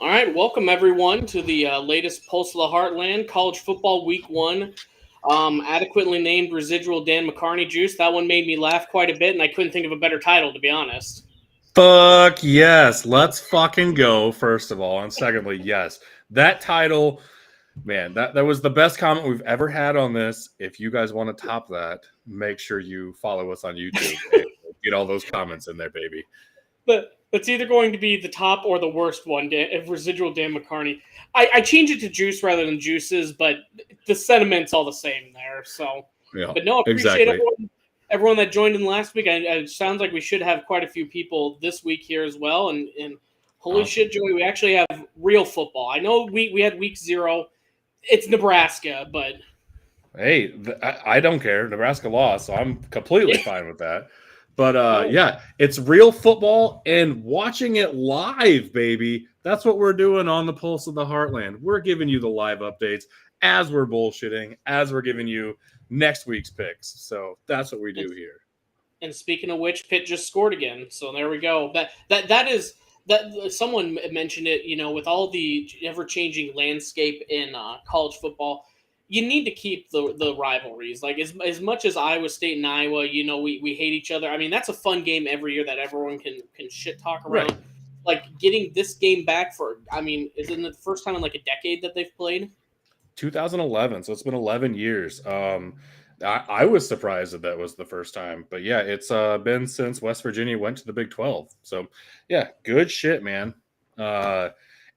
All right, welcome everyone to the latest Pulse of the Heartland College Football Week 1. Adequately named Residual Dan McCarney Juice. That one made me laugh quite a bit, and I couldn't think of a better title, to be honest. Fuck yes. Let's fucking go, first of all. And secondly, yes. That title, man, that was the best comment we've ever had on this. If you guys want to top that, make sure you follow us on YouTube and get all those comments in there, baby. But it's either going to be the top or the worst one, Residual Dan McCarney. I changed it to Juice rather than Juices, but the sentiment's all the same there. So, Yeah, but no, I appreciate exactly. everyone that joined in last week. It sounds like we should have quite a few people this week here as well. And holy shit, Joey, we actually have real football. I know we had week 0. It's Nebraska, but Hey, I don't care. Nebraska lost, so I'm completely fine with that. But yeah, it's real football and watching it live, baby. That's what we're doing on the Pulse of the Heartland. We're giving you the live updates as we're bullshitting, as we're giving you next week's picks. So that's what we do here. And speaking of which, Pitt just scored again. So there we go. That is someone mentioned it. You know, with all the ever-changing landscape in college football, you need to keep the rivalries. Like as much as Iowa State and Iowa, you know, we hate each other. I mean, that's a fun game every year that everyone can shit talk around. Right. Like getting this game back for, I mean, is it the first time in like a decade that they've played? 2011, so it's been 11 years. I was surprised that was the first time, but yeah, it's been since West Virginia went to the Big 12. So yeah, good shit, man.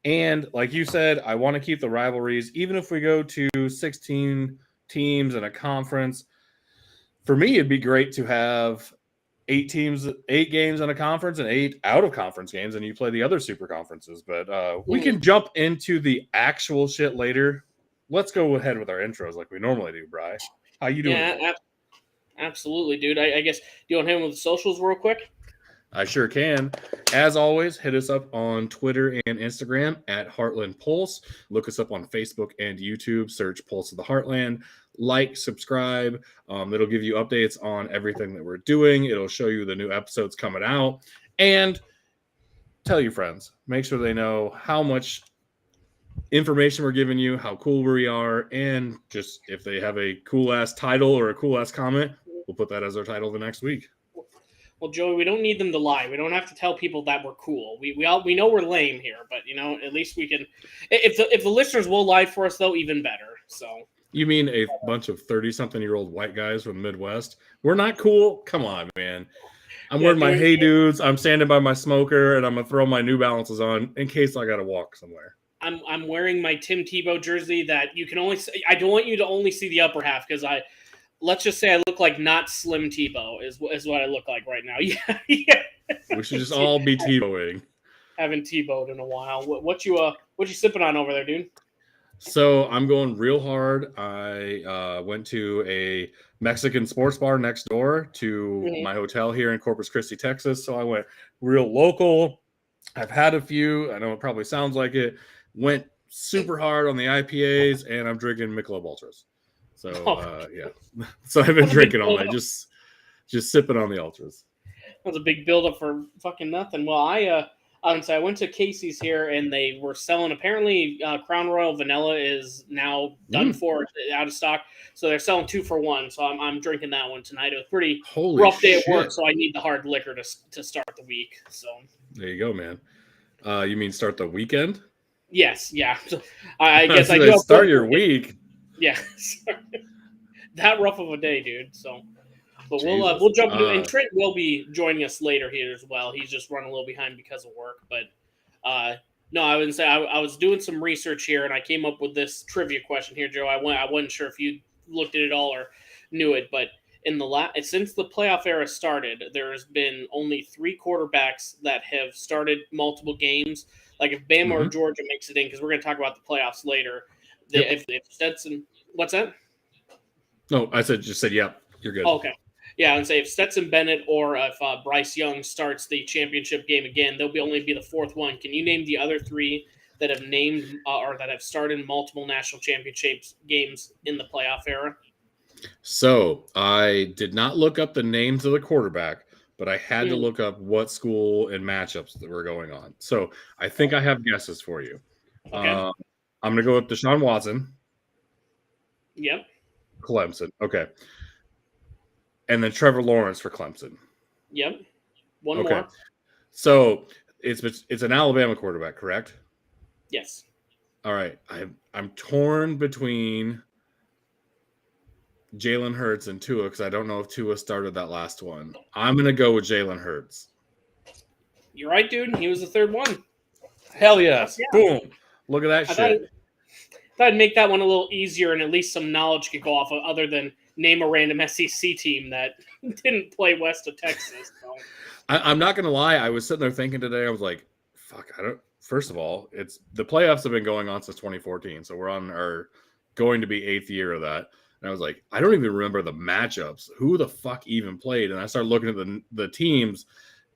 And like you said, I want to keep the rivalries, even if we go to 16 teams in a conference. For me, it'd be great to have 8 teams, 8 games in a conference and 8 out of conference games, and you play the other super conferences. But we can jump into the actual shit later. Let's go ahead with our intros like we normally do, Bri. How you doing? Yeah, absolutely, dude. I guess, do you want to hit him with the socials real quick? I sure can. As always, hit us up on Twitter and Instagram at Heartland Pulse. Look us up on Facebook and YouTube. Search Pulse of the Heartland. Like, subscribe. It'll give you updates on everything that we're doing. It'll show you the new episodes coming out. And tell your friends. Make sure they know how much information we're giving you, how cool we are, and just if they have a cool-ass title or a cool-ass comment, we'll put that as our title the next week. Well, Joey, we don't need them to lie. We don't have to tell people that we're cool. We know we're lame here, but you know, at least we can. If the listeners will lie for us, though, even better. So you mean a bunch of 30-something-year-old white guys from the Midwest? We're not cool. Come on, man. I'm wearing my Hey Dudes. I'm standing by my smoker, and I'm gonna throw my New Balances on in case I gotta walk somewhere. I'm wearing my Tim Tebow jersey that you can only. I don't want you to only see the upper half because let's just say I look like not Slim Tebow is what I look like right now. Yeah. We should just all be Tebowing. Haven't Tebowed in a while. What you sipping on over there, dude? So I'm going real hard. I went to a Mexican sports bar next door to my hotel here in Corpus Christi, Texas. So I went real local. I've had a few. I know it probably sounds like it. Went super hard on the IPAs, and I'm drinking Michelob Ultras. So yeah, so I've been drinking all night, just sipping on the Ultras. That was a big buildup for fucking nothing. Well, I went to Casey's here, and they were selling. Apparently, Crown Royal Vanilla is now done for, out of stock. So they're selling 2 for 1. So I'm drinking that one tonight. It was pretty rough day at work, so I need the hard liquor to start the week. So there you go, man. You mean start the weekend? Yes, yeah. I guess I do start your week. Yeah, that rough of a day, dude. So, but we'll jump into, and Trent will be joining us later here as well. He's just running a little behind because of work, but no, I wouldn't say. I was doing some research here, and I came up with this trivia question here, Joe. I wasn't sure if you looked at it all or knew it, but since the playoff era started, there has been only 3 quarterbacks that have started multiple games. Like if Bama or Georgia makes it in, because we're going to talk about the playoffs later. If Stetson, what's that? No, I just said, yep, you're good. Okay. Yeah, I would say if Stetson Bennett or if Bryce Young starts the championship game again, they'll only be the 4th one. Can you name the other 3 that have named or that have started multiple national championships games in the playoff era? So I did not look up the names of the quarterback, but I had to look up what school and matchups that were going on. So I think I have guesses for you. Okay. I'm going to go with Deshaun Watson. Yep. Clemson. Okay. And then Trevor Lawrence for Clemson. Yep. One more. So it's an Alabama quarterback, correct? Yes. All right. I'm torn between Jalen Hurts and Tua because I don't know if Tua started that last one. I'm going to go with Jalen Hurts. You're right, dude. He was the third one. Hell yes. Yeah. Boom. Look at that shit. Thought I'd make that one a little easier and at least some knowledge could go off of other than name a random SEC team that didn't play west of Texas. So. I'm not going to lie. I was sitting there thinking today, I was like, fuck, first of all, it's the playoffs have been going on since 2014. So we're on our going to be 8th year of that. And I was like, I don't even remember the matchups. Who the fuck even played? And I started looking at the teams,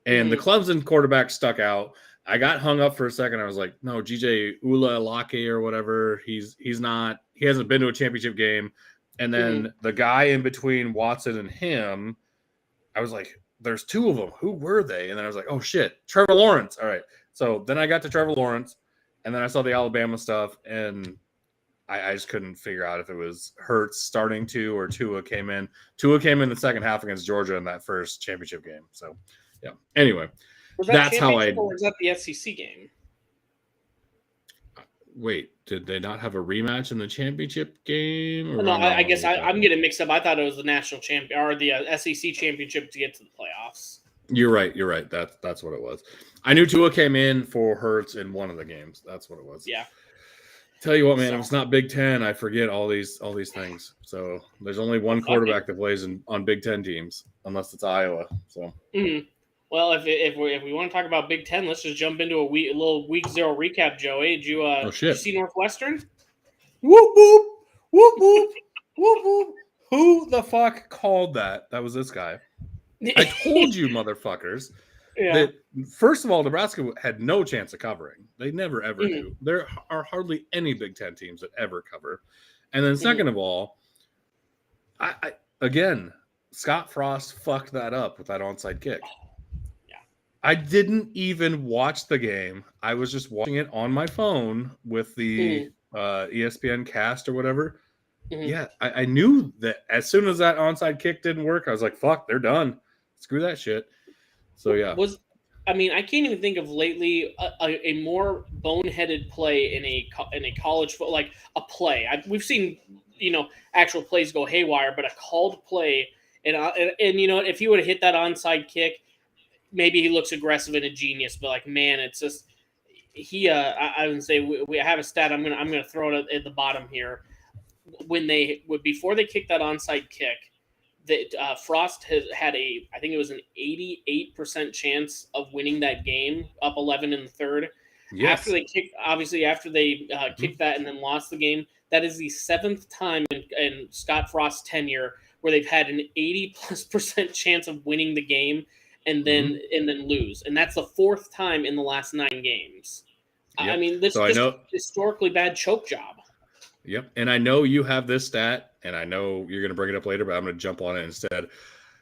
and the Clemson quarterback stuck out. I got hung up for a second. I was like, no, GJ Ulalake or whatever. He hasn't been to a championship game. And then the guy in between Watson and him, I was like, there's two of them. Who were they? And then I was like, oh shit, Trevor Lawrence. All right. So then I got to Trevor Lawrence, and then I saw the Alabama stuff, and I just couldn't figure out if it was Hurts starting to or Tua came in. Tua came in the second half against Georgia in that first championship game. So, yeah. Anyway, that's how or was that the SEC game? Wait, did they not have a rematch in the championship game? Or no, I guess I'm getting mixed up. I thought it was the national champion or the SEC championship to get to the playoffs. You're right. That's what it was. I knew Tua came in for Hurts in one of the games. That's what it was. Yeah. Tell you what, man, if it's not Big Ten, I forget all these things. So there's only one quarterback that plays on Big Ten teams, unless it's Iowa. So. Well, if we want to talk about Big Ten, let's just jump into a little Week 0 recap, Joey. Did you see Northwestern? Whoop whoop whoop whoop whoop whoop. Who the fuck called that? That was this guy. I told you, motherfuckers. Yeah. That first of all, Nebraska had no chance of covering. They never ever do. There are hardly any Big Ten teams that ever cover. And then second of all, I again, Scott Frost fucked that up with that onside kick. Yeah. I didn't even watch the game. I was just watching it on my phone with the ESPN cast or whatever. Yeah, I knew that as soon as that onside kick didn't work, I was like, fuck, they're done. Screw that shit. So, yeah. I can't even think of lately a more boneheaded play in a college football, like a play. We've seen, actual plays go haywire, but a called play, and if he would have hit that onside kick, maybe he looks aggressive and a genius, but like, man, it's just I would say we have a stat. I'm gonna throw it at the bottom here. Before they kicked that onside kick, that Frost has had I think it was an 88% chance of winning that game, up 11 in the third. Yes. After they kicked that and then lost the game, that is the 7th time in Scott Frost's tenure where they've had an 80+% chance of winning the game and then lose, and that's the 4th time in the last 9 games. Yep. This is just historically bad choke job. Yep. And I know you have this stat, and I know you're going to bring it up later, but I'm going to jump on it instead.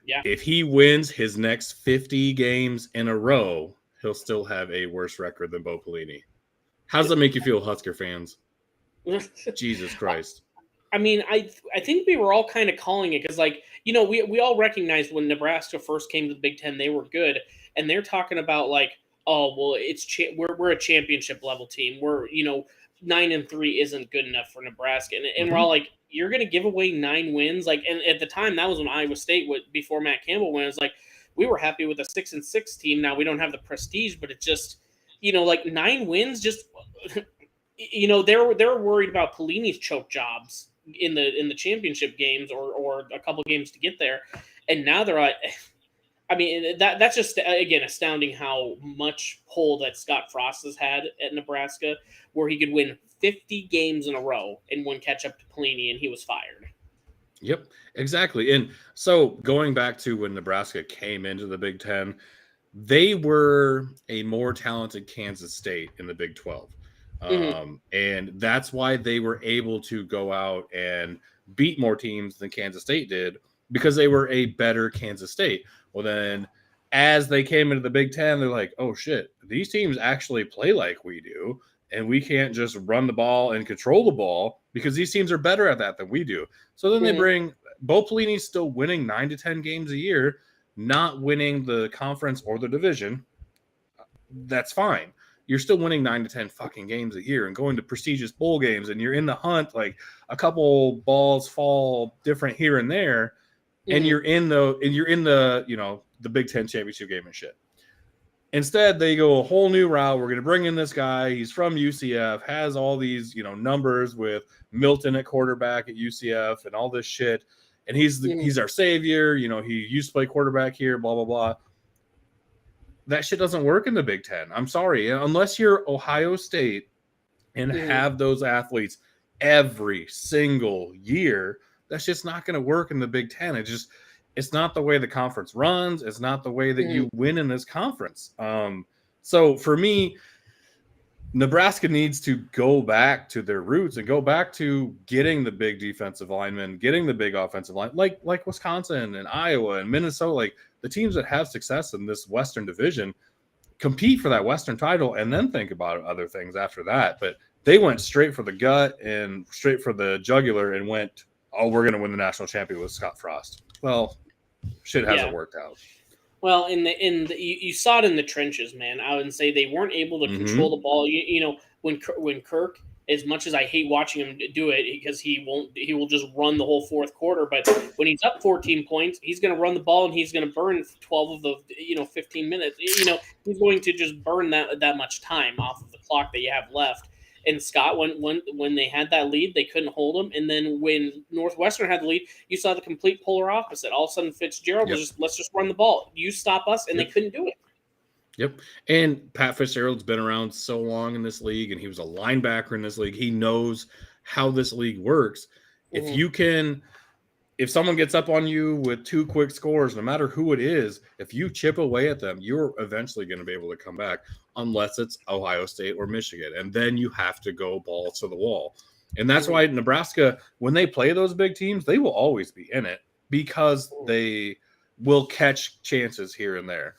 Yeah. If he wins his next 50 games in a row, he'll still have a worse record than Bo Pelini. How does that make you feel, Husker fans? Jesus Christ. I think we were all kind of calling it because, we all recognized when Nebraska first came to the Big Ten, they were good. And they're talking about, we're a championship level team. We're, 9-3 isn't good enough for Nebraska. And we're all like, you're going to give away 9 wins? And at the time, that was when Iowa State, before Matt Campbell went, it was like, we were happy with a 6-6 team. Now we don't have the prestige, but it's just, 9 wins, just, they're worried about Pelini's choke jobs in the championship games or a couple games to get there. And now they're like, that's just, again, astounding how much pull that Scott Frost has had at Nebraska, where he could win 50 games in a row and one catch up to Pelini, and he was fired. Yep, exactly. And so going back to when Nebraska came into the Big Ten, they were a more talented Kansas State in the Big 12. And that's why they were able to go out and beat more teams than Kansas State did, because they were a better Kansas State. Well, then as they came into the Big Ten, they're like, oh shit, these teams actually play like we do. And we can't just run the ball and control the ball because these teams are better at that than we do. So then they bring Bo Pelini's still winning 9 to 10 games a year, not winning the conference or the division. That's fine. You're still winning 9 to 10 fucking games a year and going to prestigious bowl games, and you're in the hunt. Like a couple balls fall different here and there, and you're in the the Big Ten championship game and shit. Instead, they go a whole new route. We're going to bring in this guy. He's from UCF, has all these numbers with Milton at quarterback at UCF and all this shit, and he's our savior. He used to play quarterback here. Blah blah blah. That shit doesn't work in the Big Ten. I'm sorry. Unless you're Ohio State and have those athletes every single year, that's just not going to work in the Big Ten. It's not the way the conference runs. It's not the way that you win in this conference. So for me, Nebraska needs to go back to their roots and go back to getting the big defensive linemen, getting the big offensive line, like Wisconsin and Iowa and Minnesota, like the teams that have success in this Western division, compete for that Western title and then think about other things after that. But they went straight for the gut and straight for the jugular and went, oh, we're going to win the national championship with Scott Frost. Well, shit hasn't worked out. Well, you saw it in the trenches, man. I would say they weren't able to control the ball. When Kirk, as much as I hate watching him do it because he will just run the whole fourth quarter. But when he's up 14 points, he's going to run the ball and he's going to burn 12 of the 15 minutes. He's going to just burn that much time off of the clock that you have left. And Scott, when they had that lead, they couldn't hold him. And then when Northwestern had the lead, you saw the complete polar opposite. All of a sudden, Fitzgerald was let's just run the ball. You stop us, and they couldn't do it. Yep. And Pat Fitzgerald's been around so long in this league, and he was a linebacker in this league. He knows how this league works. If someone gets up on you with 2 quick scores, no matter who it is, if you chip away at them, you're eventually going to be able to come back, unless it's Ohio State or Michigan. And then you have to go balls to the wall. And that's why Nebraska, when they play those big teams, they will always be in it because they will catch chances here and there.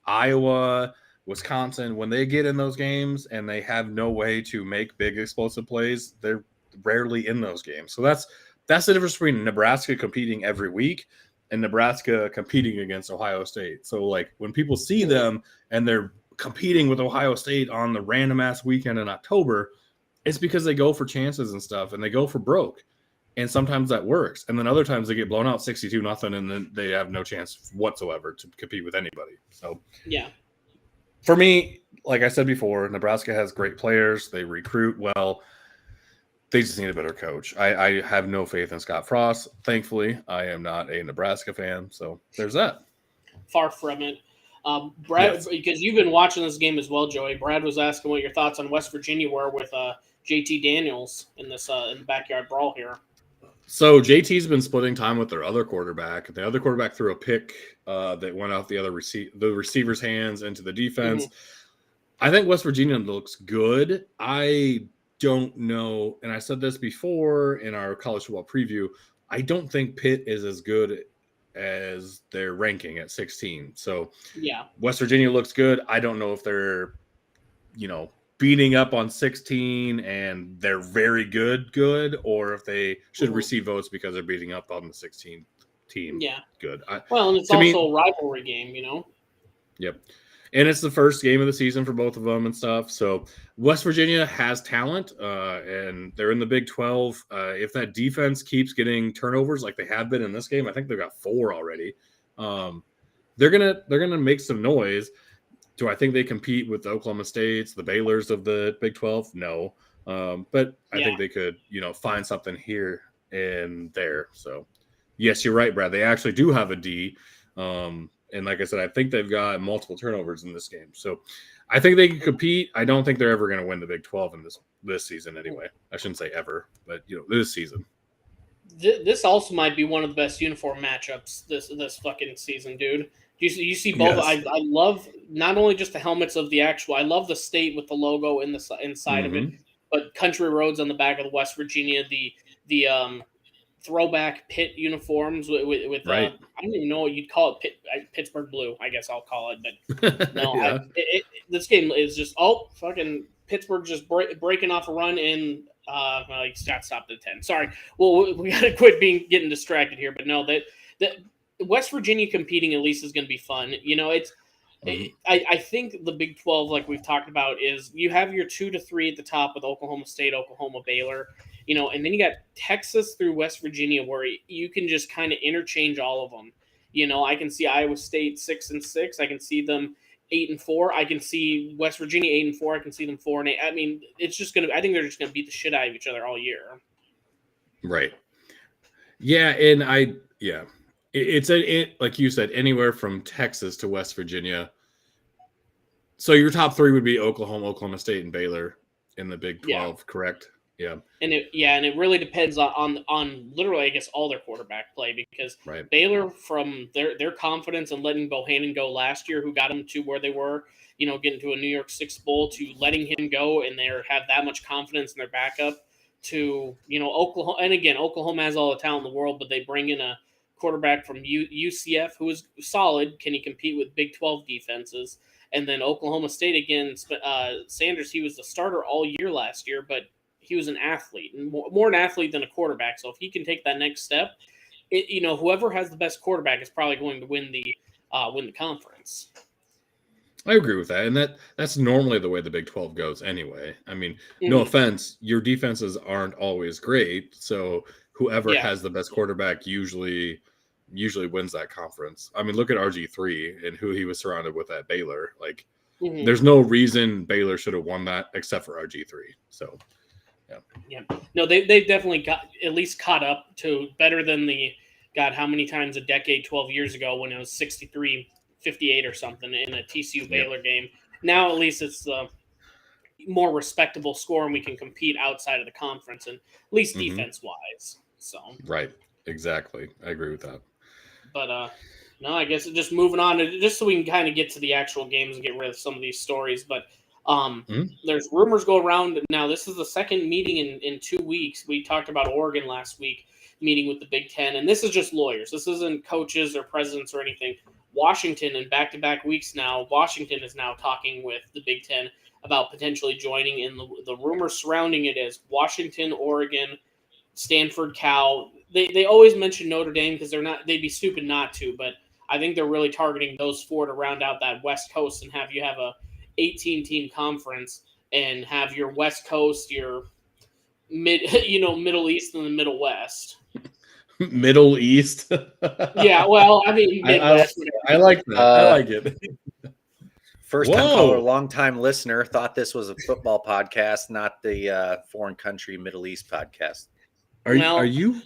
Iowa, Wisconsin, when they get in those games and they have no way to make big explosive plays, they're rarely in those games. So that's the difference between Nebraska competing every week and Nebraska competing against Ohio State. So, like, when people see them and they're competing with Ohio State on the random-ass weekend in October, it's because they go for chances and stuff, and they go for broke. And sometimes that works. And then other times they get blown out 62-0, and then they have no chance whatsoever to compete with anybody. So, for me, like I said before, Nebraska has great players. They recruit well. They just need a better coach. I have no faith in Scott Frost. Thankfully, I am not a Nebraska fan, so there's that. Far from it. Brad, because you've been watching this game as well, Joey. Brad was asking what your thoughts on West Virginia were with JT Daniels in this in the backyard brawl here. So JT's been splitting time with their other quarterback. The other quarterback threw a pick that went off the receiver's hands into the defense. I think West Virginia looks good. I don't know, and I said this before in our college football preview, I don't think Pitt is as good as their ranking at 16. So West Virginia looks good. I don't know if they're, beating up on 16 and they're very good, or if they should receive votes because they're beating up on the 16 team. Yeah. Good. And it's also a rivalry game, Yep. And it's the first game of the season for both of them and stuff. So West Virginia has talent, and they're in the Big 12. If that defense keeps getting turnovers like they have been in this game, I think they've got 4 already. They're gonna make some noise. Do I think they compete with the Oklahoma States, the Baylors of the Big 12? No, but I think they could, find something here and there. So yes, you're right, Brad. They actually do have a D. And like I said, I think they've got multiple turnovers in this game. So I think they can compete. I don't think they're ever going to win the Big 12 in this season anyway. I shouldn't say ever, but, this season. This also might be one of the best uniform matchups this fucking season, dude. You see both. Yes. I love not only just the helmets of the actual. I love the state with the logo inside of it, but country roads on the back of the West Virginia. The throwback Pitt uniforms with Right. I don't even know what you'd call it, Pittsburgh blue, I guess I'll call it. But no, Yeah. this game is just fucking Pittsburgh just breaking off a run in. Well, he got stopped at 10. Sorry. Well, we got to quit getting distracted here. But no, that West Virginia competing at least is going to be fun. It's. I think the Big 12, like we've talked about, is you have your 2 to 3 at the top with Oklahoma State, Oklahoma, Baylor, and then you got Texas through West Virginia, where you can just kind of interchange all of them. I can see Iowa State 6-6. I can see them 8-4. I can see West Virginia 8-4. I can see them 4-8. I mean, it's just gonna. I think they're just gonna beat the shit out of each other all year. Right. Yeah, and it's like you said, anywhere from Texas to West Virginia. So your top 3 would be Oklahoma, Oklahoma State, and Baylor in the Big 12, correct? Yeah. And it really depends on literally, I guess, all their quarterback play, because Baylor, from their confidence in letting Bohannon go last year, who got them to where they were, getting to a New York Six Bowl, to letting him go and they have that much confidence in their backup, to Oklahoma. And again, Oklahoma has all the talent in the world, but they bring in a quarterback from UCF who is solid. Can he compete with Big 12 defenses? And then Oklahoma State, again, Sanders, he was the starter all year last year, but he was an athlete, and more an athlete than a quarterback. So if he can take that next step, whoever has the best quarterback is probably going to win the conference. I agree with that, and that's normally the way the Big 12 goes anyway. I mean, no offense, your defenses aren't always great, so whoever has the best quarterback usually wins that conference. I mean, look at RG3 and who he was surrounded with at Baylor. Like, there's no reason Baylor should have won that except for RG3. So, yeah. No, they've definitely got at least caught up to better than how many times a decade, 12 years ago, when it was 63-58 or something in a TCU Baylor game. Now at least it's more respectable score, and we can compete outside of the conference, and at least defense wise. So right, exactly, I agree with that. But no, I guess just moving on to, just so we can kind of get to the actual games and get rid of some of these stories. But there's rumors go around now. This is the second meeting in 2 weeks. We talked about Oregon last week meeting with the Big Ten, and this is just lawyers. This isn't coaches or presidents or anything. Washington, in back-to-back weeks now, Washington is now talking with the Big Ten about potentially joining. And the rumors surrounding it is Washington, Oregon, Stanford, Cal. They always mention Notre Dame because they'd be stupid not to, but I think they're really targeting those 4 to round out that West Coast and have a 18-team conference and have your West Coast, your Middle East, and the Middle West. Middle East. Yeah, well, I mean, Midwest. I like that. I like it. First-time caller, long-time listener, thought this was a football podcast, not the foreign country Middle East podcast. Are you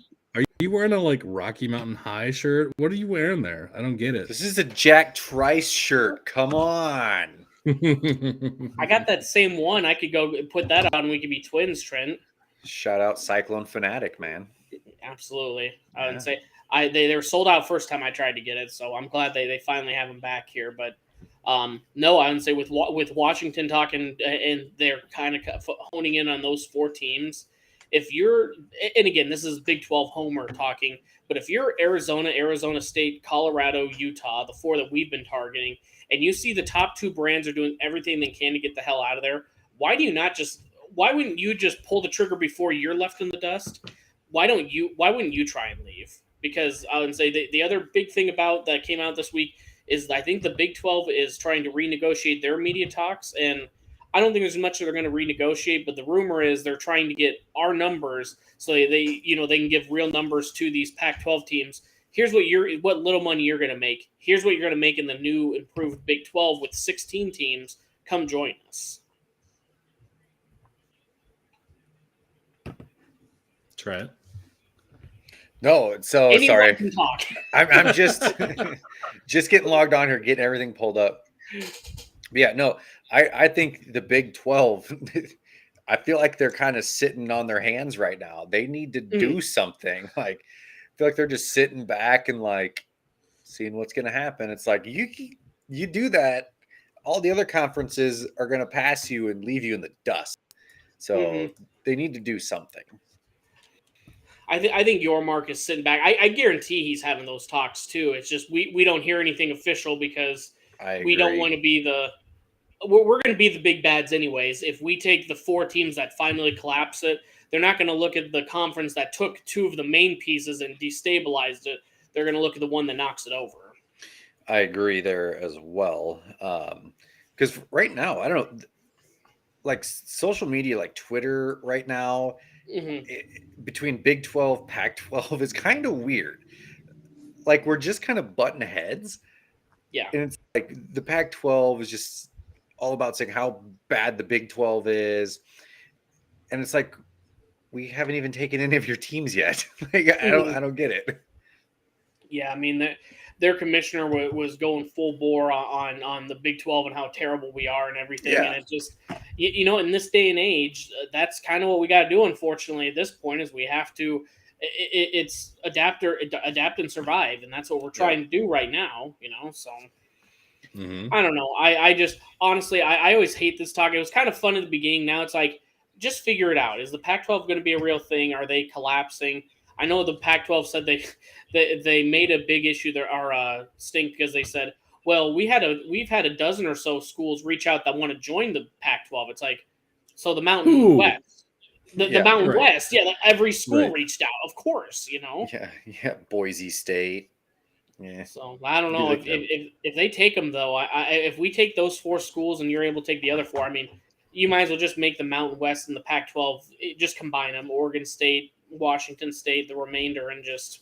wearing a Rocky Mountain High shirt? What are you wearing there? I don't get it. This is a Jack Trice shirt. Come on. I got that same one. I could go put that on. We could be twins, Trent. Shout out Cyclone Fanatic, man. Absolutely. I would say they were sold out first time I tried to get it, so I'm glad they finally have them back here. But no, I would say with Washington talking, and they're kind of honing in on those 4 teams. If you're, and again, this is Big 12 homer talking, but if you're Arizona State, Colorado, Utah, the 4 that we've been targeting, and you see the top 2 brands are doing everything they can to get the hell out of there, why wouldn't you just pull the trigger before you're left in the dust? Why wouldn't you try and leave? Because I would say the other big thing about that came out this week is I think the Big 12 is trying to renegotiate their media talks, and I don't think there's much that they're going to renegotiate, but the rumor is they're trying to get our numbers so they can give real numbers to these Pac-12 teams. Here's what little money you're going to make. Here's what you're going to make in the new improved Big 12 with 16 teams. Come join us. Trent? No, so Anyone sorry. can talk. I'm just getting logged on here, getting everything pulled up. But yeah, no, I think the Big 12, I feel like they're kind of sitting on their hands right now. They need to do something. I feel like they're just sitting back and seeing what's going to happen. It's like you do that, all the other conferences are going to pass you and leave you in the dust. So they need to do something. I think Yormark is sitting back. I guarantee he's having those talks too. It's just we don't hear anything official because we don't want to be we're going to be the big bads anyways. If we take the 4 teams that finally collapse it, they're not going to look at the conference that took 2 of the main pieces and destabilized it. They're going to look at the one that knocks it over. I agree there as well. Because right now, I don't know, like social media, like Twitter right now, between Big 12, Pac-12 is kind of weird. Like we're just kind of butting heads. Yeah. And it's like the Pac-12 is just all about saying how bad the Big 12 is. And it's like, we haven't even taken any of your teams yet. Like, I don't get it. Yeah, I mean, their commissioner was going full bore on the Big 12 and how terrible we are and everything. Yeah. And it just, in this day and age, that's kind of what we got to do, unfortunately, at this point, is we have to, it's adapt and survive. And that's what we're trying to do right now, so. I don't know. I just, honestly, I always hate this talk. It was kind of fun at the beginning. Now it's like, just figure it out. Is the Pac-12 going to be a real thing? Are they collapsing? I know the Pac-12 said they made a big issue there, or stink, because they said, well, we've had a dozen or so schools reach out that want to join the Pac-12. It's like, so the Mountain West, the Mountain West, every school reached out, of course, Yeah, Boise State. Yeah. So I don't know if they take them though. If we take those 4 schools and you're able to take the other 4, I mean, you might as well just make the Mountain West and the Pac-12. Just combine them: Oregon State, Washington State, the remainder, and just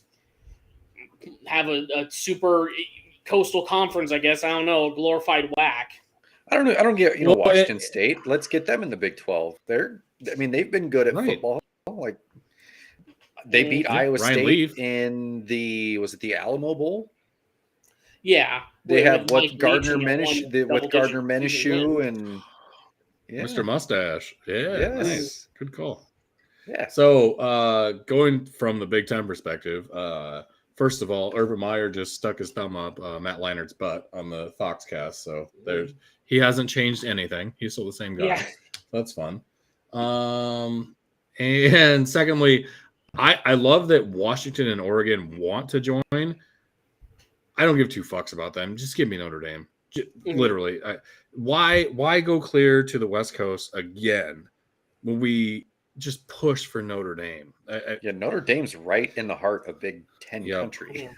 have a super coastal conference. I guess, I don't know, glorified WAC. I don't know. I don't get Washington State. Let's get them in the Big 12. They've been good at football. Like they beat Iowa State in the Alamo Bowl. Yeah, they have Gardner Minshew and Mr. Mustache. Yeah, nice, good call. Yeah. So going from the Big Ten perspective, first of all, Urban Meyer just stuck his thumb up Matt Leinert's butt on the Foxcast. So he hasn't changed anything. He's still the same guy. Yeah. That's fun. And secondly, I love that Washington and Oregon want to join. I don't give 2 fucks about them. Just give me Notre Dame. Literally. Why go clear to the West Coast again when we just push for Notre Dame? Notre Dame's right in the heart of Big Ten country.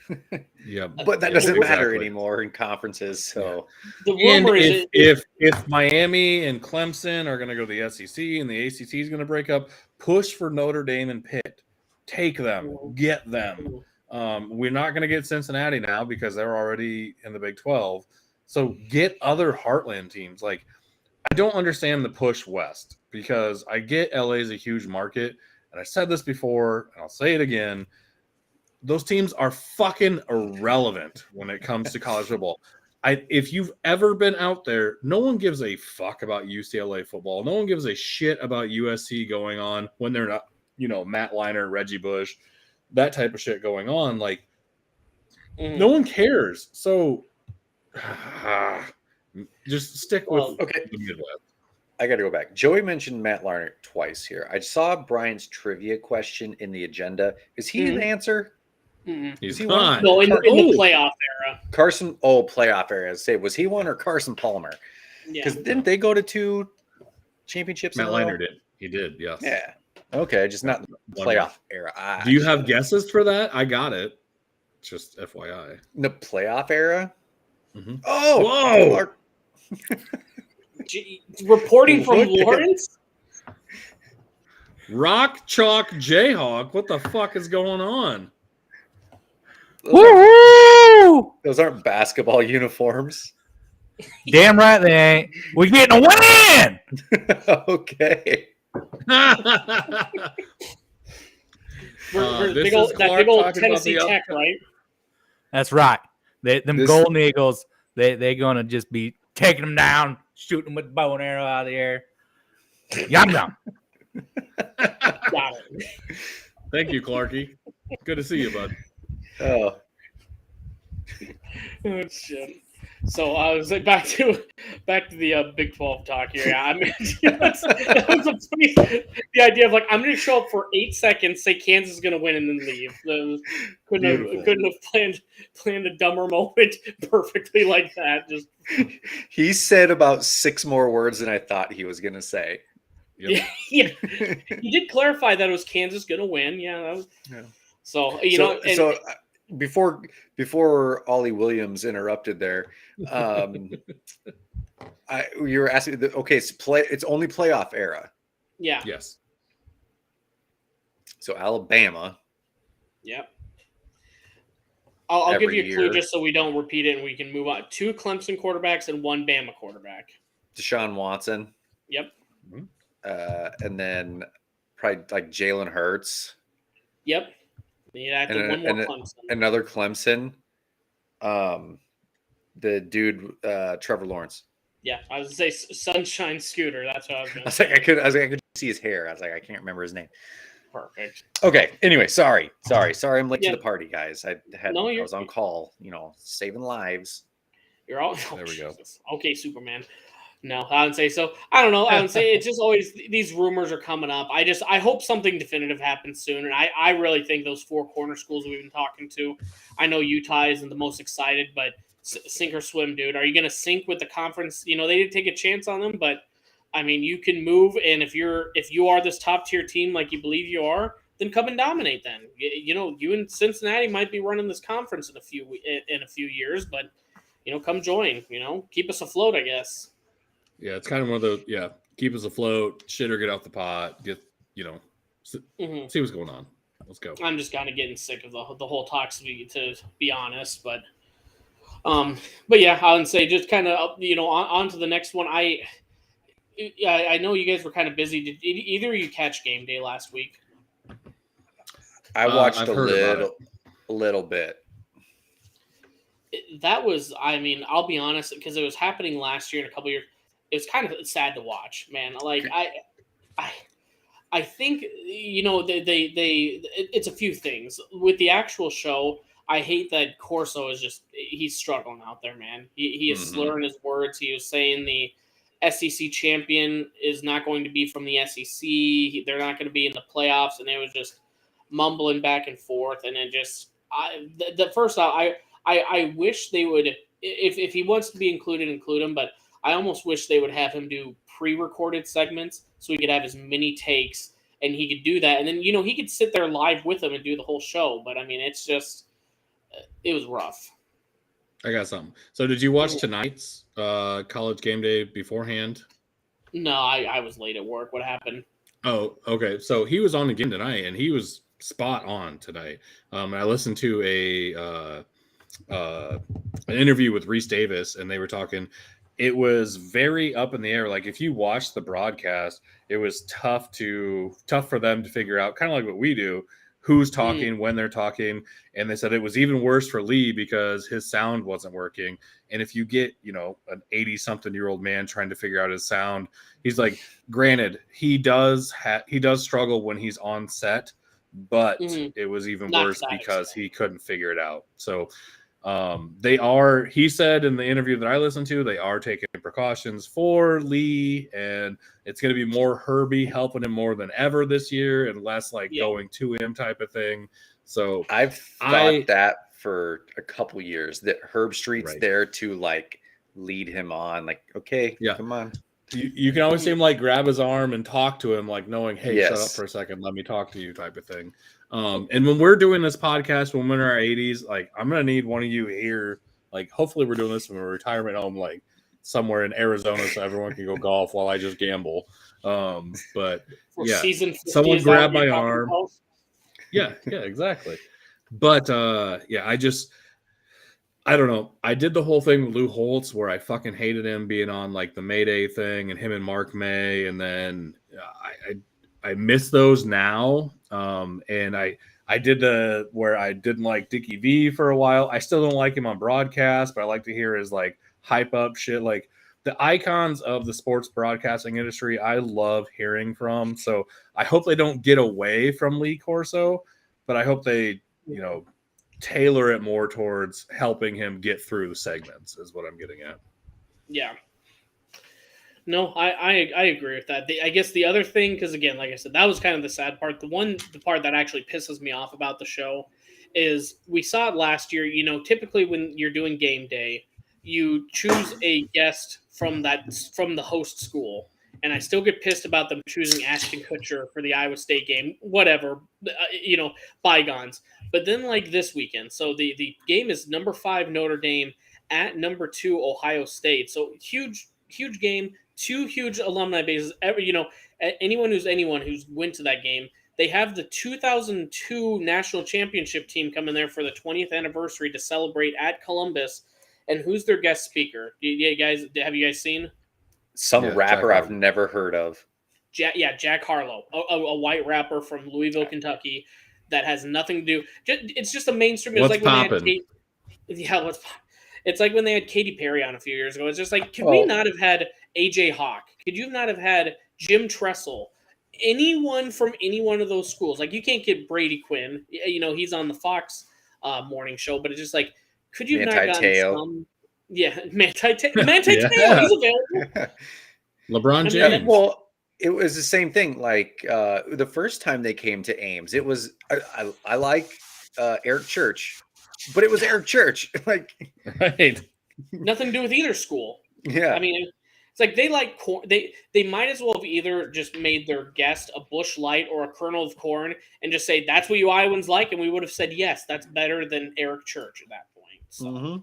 Yeah, but that doesn't matter anymore in conferences. So the rumor is if Miami and Clemson are going to go to the SEC and the ACC is going to break up, push for Notre Dame and Pitt. Take them, get them. We're not going to get Cincinnati now because they're already in the Big 12. So get other Heartland teams. Like, I don't understand the push west because I get LA is a huge market. And I said this before, and I'll say it again. Those teams are fucking irrelevant when it comes to college football. If you've ever been out there, no one gives a fuck about UCLA football. No one gives a shit about USC going on when they're not, Matt Leiner, Reggie Bush, that type of shit going on. Like, no one cares. So just stick with the Midwest. I got to go back. Joey mentioned Matt Leiner twice here. I saw Brian's trivia question in the agenda. Is he an answer? He's not. No, in the playoff era. Carson, playoff era. Say, was he one or Carson Palmer? Because didn't they go to 2 championships? Matt Leiner did. He did, yes. Yeah. Okay, just not the playoff era. Do you have guesses for that? I got it. Just FYI. The playoff era? Mm-hmm. Oh, whoa! Reporting from Lawrence? Rock Chalk Jayhawk. What the fuck is going on? Those aren't basketball uniforms. Damn right they ain't. We're getting a win! Okay. That big old Tennessee Tech, right? That's right. Them Golden Eagles, they're going to just be taking them down, shooting them with the bow and arrow out of the air. Yum, yum. Got it. Thank you, Clarky. Good to see you, bud. Oh, shit. So I was like, back to the Big 12 talk here. Yeah, I mean, that was the idea of like, I'm going to show up for 8 seconds, say Kansas is going to win, and then leave. Couldn't have planned a dumber moment perfectly like that. Just He said about 6 more words than I thought he was going to say. yeah. He did clarify that it was Kansas going to win. Yeah, that was. Yeah. So before Ollie Williams interrupted there, you were asking. Okay, it's only playoff era. Yeah. Yes. So Alabama. Yep. I'll give you a clue year. just so we don't repeat it and we can move on. 2 Clemson quarterbacks and 1 Bama quarterback. Deshaun Watson. Yep. And then probably like Jalen Hurts. Yep. One more Clemson. Another Clemson. The dude, Trevor Lawrence. Yeah, I was gonna say Sunshine Scooter. That's what I was gonna say. I could see his hair. I was like, I can't remember his name. Perfect. Okay. Anyway, sorry. I'm late to the party, guys. I was on call. Saving lives. You're all. There we go. Okay, Superman. No, I would say so. I don't know. I would say it's just always these rumors are coming up. I hope something definitive happens soon. And I really think those 4 corner schools we've been talking to, I know Utah isn't the most excited, but sink or swim, dude. Are you going to sink with the conference? They didn't take a chance on them, but I mean, you can move. And if you are this top tier team like you believe you are, then come and dominate. Then you and Cincinnati might be running this conference in a few years, but come join. Keep us afloat, I guess. Yeah, it's kind of one of those. Yeah, keep us afloat. Shit or get off the pot. Get see what's going on. Let's go. I'm just kind of getting sick of the whole talk, to be honest. But yeah, I would say just kind of on to the next one. I know you guys were kind of busy. Did either of you catch game day last week? I watched a little bit. That was, I mean, I'll be honest, because it was happening last year in a couple years. It was kind of sad to watch, man. Like I think it's a few things with the actual show. I hate that Corso he's struggling out there, man. He is slurring his words. He was saying the SEC champion is not going to be from the SEC. They're not going to be in the playoffs, and it was just mumbling back and forth. And then I wish they would, if he wants to be include him, but I almost wish they would have him do pre-recorded segments so he could have as many takes and he could do that. And then, he could sit there live with him and do the whole show. But I mean, it was rough. I got something. So did you watch tonight's college game day beforehand? No, I was late at work. What happened? Oh, okay. So he was on again tonight and he was spot on tonight. I listened to an interview with Reese Davis and they were talking. It was very up in the air. Like if you watch the broadcast, it was tough for them to figure out, kind of like what we do, who's talking, when they're talking. And they said it was even worse for Lee because his sound wasn't working. And if you get, an 80-something-year-old man trying to figure out his sound, he's like, granted, he does struggle when he's on set, but it was even worse because he couldn't figure it out. So he said in the interview that I listened to, they are taking precautions for Lee, and it's going to be more Herbie helping him more than ever this year and less going to him type of thing. So I've thought that for a couple years that Herb Street's there to lead him on. Okay, come on. You can always see him grab his arm and talk to him, knowing, hey, shut up for a second, let me talk to you type of thing. And when we're doing this podcast, when we're in our 80s, I'm going to need one of you here. Hopefully we're doing this from a retirement home, somewhere in Arizona so everyone can go golf while I just gamble. But someone grab my arm. Yeah, exactly. But I don't know. I did the whole thing with Lou Holtz where I fucking hated him being on the Mayday thing and him and Mark May. And then I miss those now. And I did where I didn't like Dickie V for a while. I still don't like him on broadcast, but I like to hear his hype up shit. The icons of the sports broadcasting industry, I love hearing from. So I hope they don't get away from Lee Corso, but I hope they, tailor it more towards helping him get through the segments is what I'm getting at. Yeah. No, I agree with that. I guess the other thing, because again, like I said, that was kind of the sad part. The part that actually pisses me off about the show is we saw it last year. You know, typically when you're doing game day, you choose a guest from the host school. And I still get pissed about them choosing Ashton Kutcher for the Iowa State game. Whatever, bygones. But then like this weekend, so the game is number 5 Notre Dame at number 2 Ohio State. So huge game. 2 huge alumni bases. Anyone who's went to that game, they have the 2002 national championship team coming there for the 20th anniversary to celebrate at Columbus. And who's their guest speaker? Have you guys seen? Some rapper I've never heard of. Jack Harlow, a white rapper from Louisville, Kentucky, that has nothing to do. It's just a mainstream. What's poppin'? It's like when they had Katy Perry on a few years ago. It's just like, could we not have had AJ Hawk? Could you not have had Jim Tressel? Anyone from any one of those schools? Like, you can't get Brady Quinn. You know, he's on the Fox morning show, but it's just like, could you not gotten some? Yeah, Manti Te'o, he's available. LeBron James. Well, it was the same thing. Like the first time they came to Ames, it was I like Eric Church, but it was Eric Church. Like, right, nothing to do with either school. Yeah, I mean, it's like they like corn. They might as well have either just made their guest a Bush Light or a kernel of corn and just say that's what you Iowans like, and we would have said yes, that's better than Eric Church at that point. So.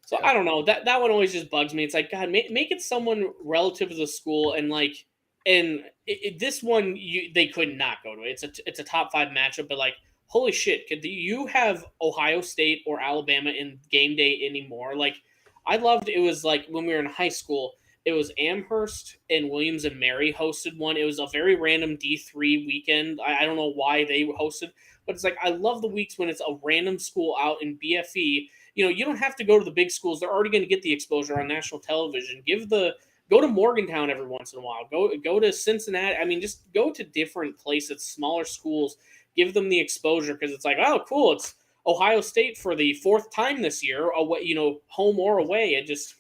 So I don't know, that one always just bugs me. It's like, God, make it someone relative to the school, and like, this one they could not go to. It's a top 5 matchup, but like, holy shit, could you have Ohio State or Alabama in game day anymore? Like, I loved it was like when we were in high school, it was Amherst and Williams and Mary hosted one. It was a very random D3 weekend. I don't know why they hosted, but it's like, I love the weeks when it's a random school out in BFE. You know, you don't have to go to the big schools. They're already going to get the exposure on national television. Go to Morgantown every once in a while. Go to Cincinnati. I mean, just go to different places, smaller schools. Give them the exposure, because it's like, oh, cool. It's Ohio State for the 4th time this year. Away, home or away. It just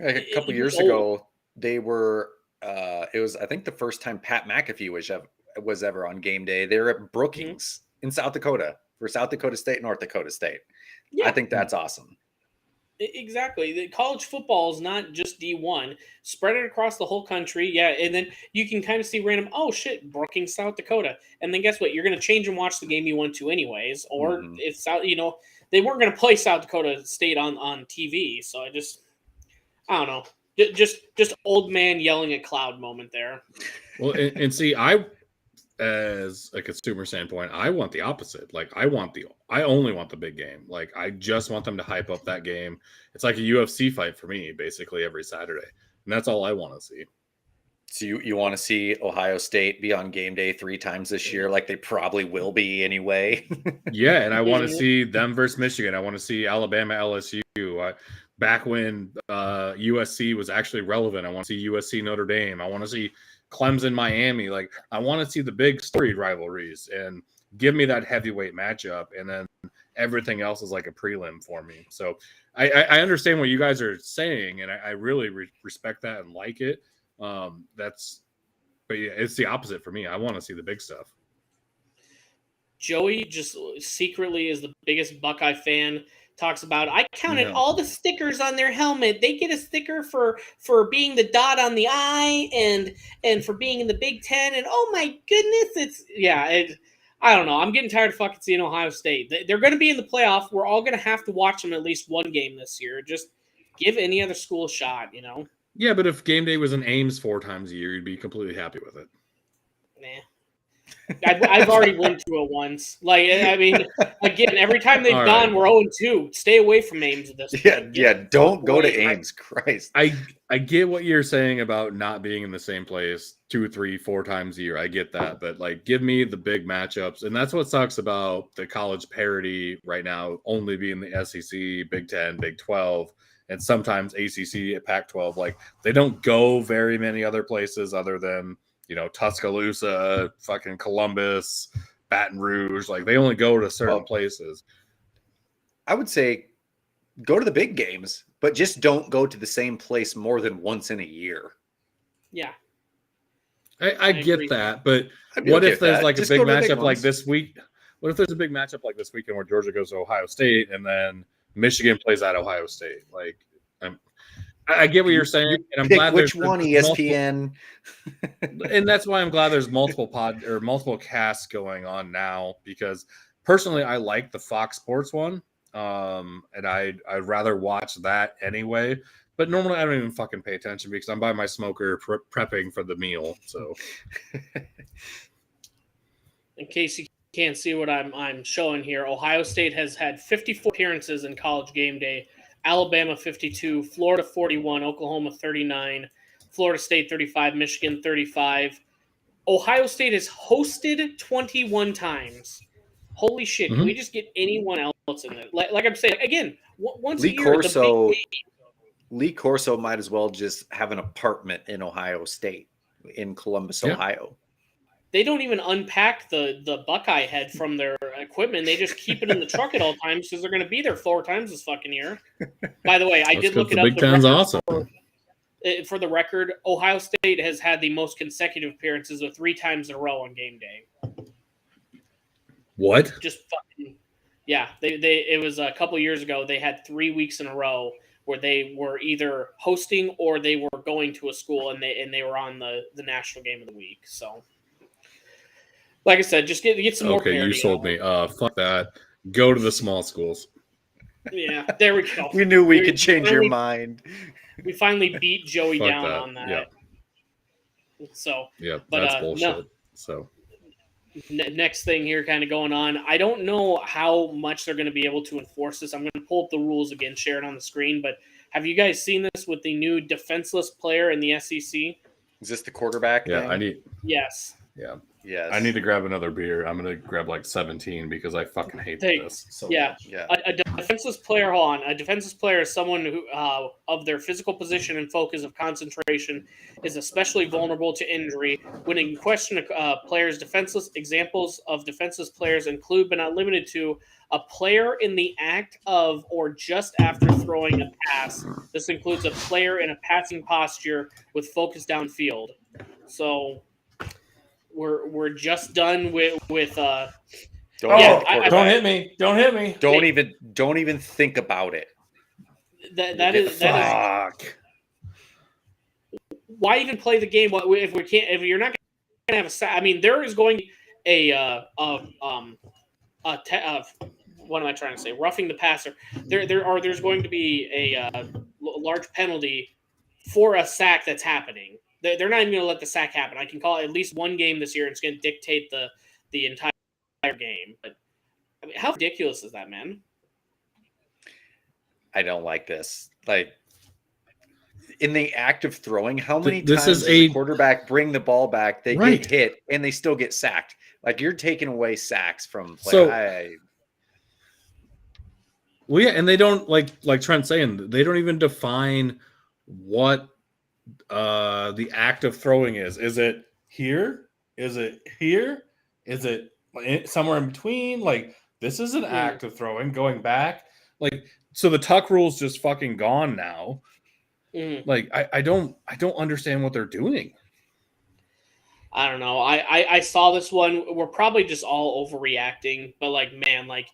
a couple years ago, they were. It was, I think, the first time Pat McAfee was ever on game day. They were at Brookings in South Dakota for South Dakota State, North Dakota State. Yeah. I think that's awesome. Exactly. The college football is not just D1. Spread it across the whole country. Yeah, and then you can kind of see random, oh, shit, Brookings, South Dakota. And then guess what? You're going to change and watch the game you want to anyways. Or it's out, they weren't going to play South Dakota State on TV. So I don't know. Just old man yelling at cloud moment there. Well, and see, as a consumer standpoint, I want the opposite. Like, I only want the big game. Like, I just want them to hype up that game. It's like a UFC fight for me, basically every Saturday, and that's all I want to see. So you want to see Ohio State be on game day 3 times this year, like they probably will be anyway. Yeah, and I want to see them versus Michigan. I want to see Alabama, LSU. Back when USC was actually relevant, I want to see USC, Notre Dame. I want to see Clemson, Miami. Like, I want to see the big storied rivalries, and give me that heavyweight matchup, and then everything else is like a prelim for me. So I understand what you guys are saying, and I really respect that and like it. But yeah, it's the opposite for me. I want to see the big stuff. Joey just secretly is the biggest Buckeye fan. Talks about, I counted all the stickers on their helmet. They get a sticker for being the dot on the I and for being in the Big Ten. And oh my goodness, I don't know. I'm getting tired of fucking seeing Ohio State. They're going to be in the playoff. We're all going to have to watch them at least one game this year. Just give any other school a shot, Yeah, but if game day was in Ames 4 times a year, you'd be completely happy with it. Nah. I've already went to it once. Like, I mean, again, every time they've gone, we're 0-2. Stay away from Ames at this point. Yeah, don't go to Ames. Christ. I get what you're saying about not being in the same place 2, 3, 4 times a year. I get that. But, like, give me the big matchups. And that's what sucks about the college parity right now, only being the SEC, Big 10, Big 12, and sometimes ACC, Pac-12. Like, they don't go very many other places other than – Tuscaloosa, fucking Columbus, Baton Rouge. Like, they only go to certain places. I would say go to the big games, but just don't go to the same place more than once in a year. Yeah. I get agree. that, but I'd be what okay if with there's that. like Just a big go to the big matchup like ones. this week? What if there's a big matchup like this weekend where Georgia goes to Ohio State and then Michigan plays at Ohio State? Like, I get what you're saying, and I'm Pick glad which there's one, multiple, ESPN. and that's why I'm glad there's multiple casts going on now, because personally I like the Fox Sports one, and I'd rather watch that anyway. But normally I don't even fucking pay attention because I'm by my smoker prepping for the meal. So, in case you can't see what I'm showing here, Ohio State has had 54 appearances in College Game Day. Alabama 52, Florida 41, Oklahoma 39, Florida State 35, Michigan 35. Ohio State has hosted 21 times. Holy shit! Can we just get anyone else in there? Like I'm saying again, once a year. Lee Corso might as well just have an apartment in Ohio State, in Columbus, Ohio. They don't even unpack the Buckeye head from their equipment. They just keep it in the truck at all times because they're going to be there 4 times this fucking year. By the way, I did look it up. The Big Ten's awesome. For the record, Ohio State has had the most consecutive appearances of 3 times in a row on game day. What? Just fucking yeah. It was a couple years ago. They had 3 weeks in a row where they were either hosting or they were going to a school and they were on the national game of the week. So, like I said, just get some more. Okay, you sold me. Fuck that. Go to the small schools. Yeah, there we go. We knew we could change your mind. We finally beat Joey down on that. Yeah. So yeah, but, that's bullshit. No. So next thing here kind of going on. I don't know how much they're going to be able to enforce this. I'm going to pull up the rules again, share it on the screen. But have you guys seen this with the new defenseless player in the SEC? Is this the quarterback? Yeah, thing? Yes. Yeah. Yes. I need to grab another beer. I'm going to grab like 17 because I fucking hate this. So yeah. much. Yeah. A defenseless player, hold on. A defenseless player is someone who, of their physical position and focus of concentration, is especially vulnerable to injury. When in question a player's defenseless, examples of defenseless players include, but not limited to, a player in the act of or just after throwing a pass. This includes a player in a passing posture with focus downfield. So we're just done with Don't hit me. Don't hit me. Don't even think about it. That is why even play the game if you're not going to have a sack. I mean, there is going to be what am I trying to say? Roughing the passer. There's going to be a large penalty for a sack that's happening. They're not even going to let the sack happen. I can call it at least one game this year. And it's going to dictate the entire game. But I mean, how ridiculous is that, man? I don't like this. Like, in the act of throwing, how many This times is does a quarterback bring the ball back, they Right. get hit, and they still get sacked? Like, you're taking away sacks from play. So- Well, yeah, and they don't like Trent saying, they don't even define what the act of throwing is. Is it here? Is it here? Is it somewhere in between? Like, this is an act of throwing, going back. Like, so the tuck rule's just fucking gone now. Like, I don't understand what they're doing. I don't know. I saw this one. We're probably just all overreacting, but like, man, like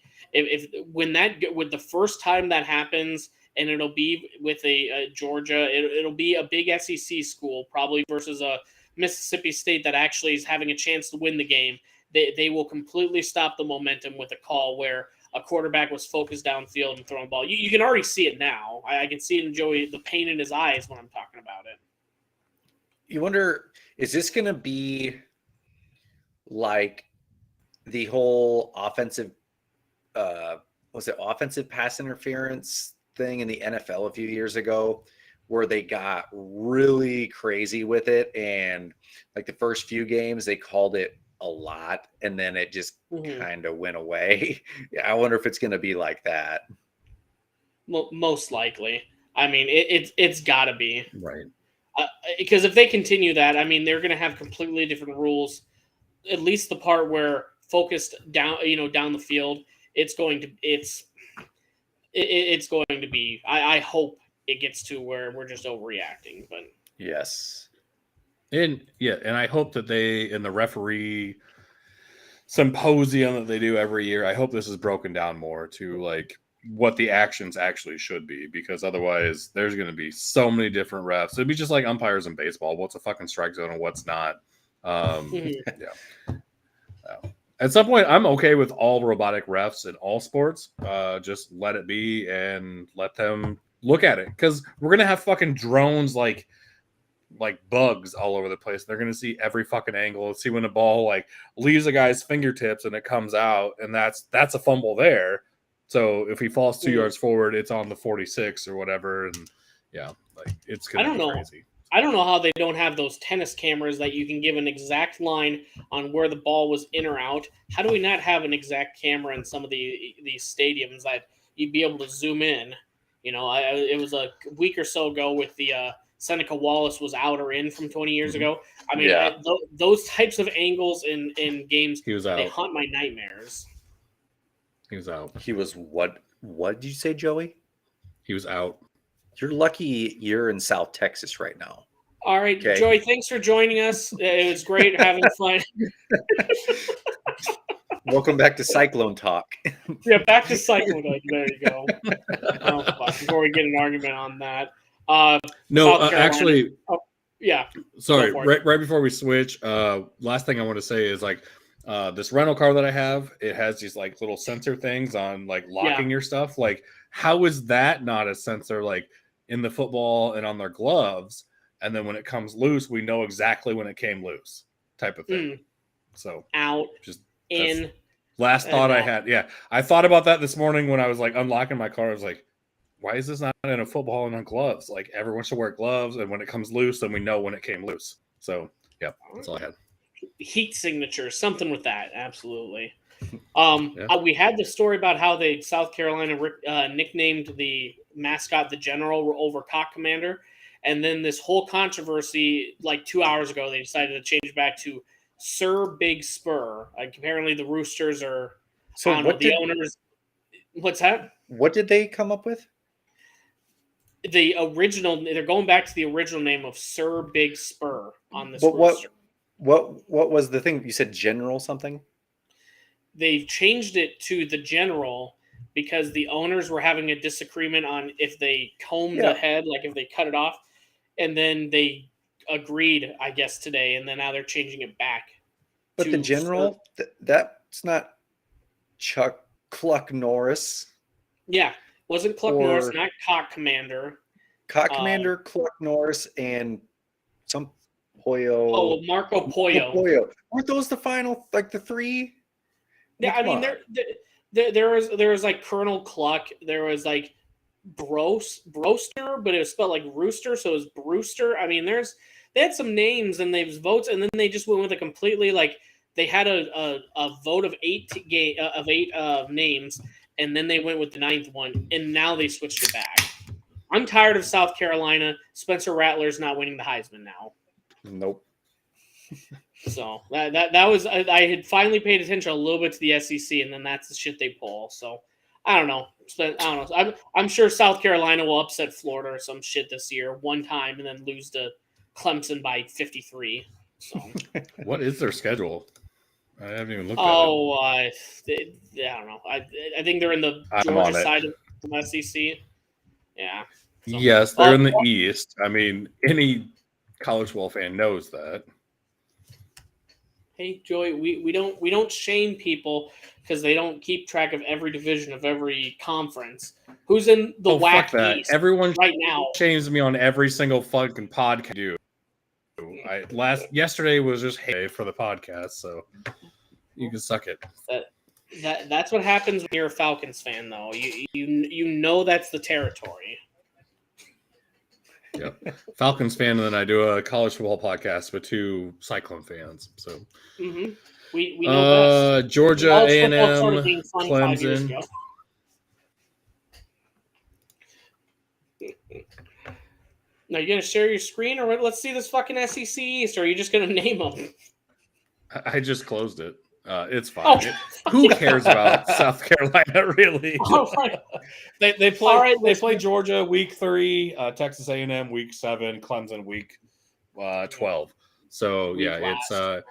when the first time that happens, and it'll be with a Georgia, it'll be a big SEC school probably versus a Mississippi State that actually is having a chance to win the game. They will completely stop the momentum with a call where a quarterback was focused downfield and throwing the ball. You can already see it now. I can see it in Joey, the pain in his eyes when I'm talking about it. You wonder, is this going to be like the whole offensive pass interference thing in the NFL a few years ago, where they got really crazy with it, and like the first few games they called it a lot, and then it just kind of went away. I wonder if it's going to be like that. Most likely. I mean, it's got to be. Right. Because if they continue that, I mean, they're going to have completely different rules. At least the part where focused down the field, it's going to be. I hope it gets to where we're just overreacting, but Yes. And I hope that they, in the referee symposium that they do every year, I hope this is broken down more to like what the actions actually should be, because otherwise there's going to be so many different refs. It'd be just like umpires in baseball. What's a fucking strike zone and what's not? At some point, I'm okay with all robotic refs in all sports. Just let it be and let them look at it, because we're gonna have fucking drones like bugs all over the place. They're gonna see every fucking angle, see when the ball like leaves a guy's fingertips and it comes out, and that's a fumble there. So if he falls 2 yards forward, it's on the 46 or whatever, and like it's gonna be crazy. I don't know how they don't have those tennis cameras that you can give an exact line on where the ball was in or out. How do we not have an exact camera in some of these stadiums that you'd be able to zoom in? You know, it was a week or so ago with the Seneca Wallace was out or in from 20 years ago. I mean, those types of angles in games, they haunt my nightmares. He was out. He was what? What did you say, Joey? He was out. You're lucky you're in South Texas right now. All right, okay. Joey, thanks for joining us. It was great having fun. Welcome back to Cyclone Talk. Yeah, back to Cyclone Talk. There you go. Before we get an argument on that. Actually. Oh, yeah. Sorry, right before we switch, last thing I want to say is like this rental car that I have, it has these like little sensor things on like locking your stuff. Like, how is that not a sensor like in the football and on their gloves? And then when it comes loose, we know exactly when it came loose, type of thing. So out, just in. Last thought I had. Yeah, I thought about that this morning when I was like unlocking my car. I was like, why is this not in a football and on gloves? Like, everyone should wear gloves, and when it comes loose, then we know when it came loose. So yeah, that's all I had. Heat signature, something with that, absolutely. We had the story about how South Carolina nicknamed the mascot the General over Cock Commander, and then this whole controversy, like 2 hours ago, they decided to change back to Sir Big Spur. Like, apparently the Roosters are. So the owners. What's that? What did they come up with? The original. They're going back to the original name of Sir Big Spur on this rooster. What was the thing? You said General something? They've changed it to the General because the owners were having a disagreement on if they combed the head, like if they cut it off. And then they agreed, I guess, today. And then now they're changing it back. But the General, that's not Cluck Norris. Yeah. Wasn't Cluck Norris, not Cock Commander. Cock Commander, Cluck Norris, and some Pollo. Oh, Marco Pollo. Weren't those the final, like the three? Yeah, I mean, there was like Colonel Cluck. There was like Broster, but it was spelled like Rooster, so it was Brewster. I mean, they had some names and they've votes, and then they just went with a completely like they had a vote of eight names, and then they went with the ninth one, and now they switched it back. I'm tired of South Carolina. Spencer Rattler's not winning the Heisman now. Nope. So that was I had finally paid attention a little bit to the SEC, and then that's the shit they pull. So I don't know. I'm sure South Carolina will upset Florida or some shit this year one time, and then lose to Clemson by 53. So what is their schedule? I haven't even looked at it. I don't know. I think they're in the Georgia side of the SEC. Yeah. So, yes, they're in the East. I mean, any college football fan knows that. Hey, Joey, we don't shame people because they don't keep track of every division of every conference. Who's in the WAC East? Everyone right now shames me on every single fucking podcast. Yesterday was just for the podcast, so you can suck it. That's what happens when you're a Falcons fan, though. You know that's the territory. Yep. Falcons fan, and then I do a college football podcast with two Cyclone fans. So we know best. Georgia A&M, Clemson. Now, you gonna share your screen, or let's see this fucking SEC East, or are you just gonna name them? I just closed it. It's fine. Who cares about South Carolina, really? All right. They play. All right, They play Georgia week 3, Texas A&M week 7, Clemson week 12. So Week it's last.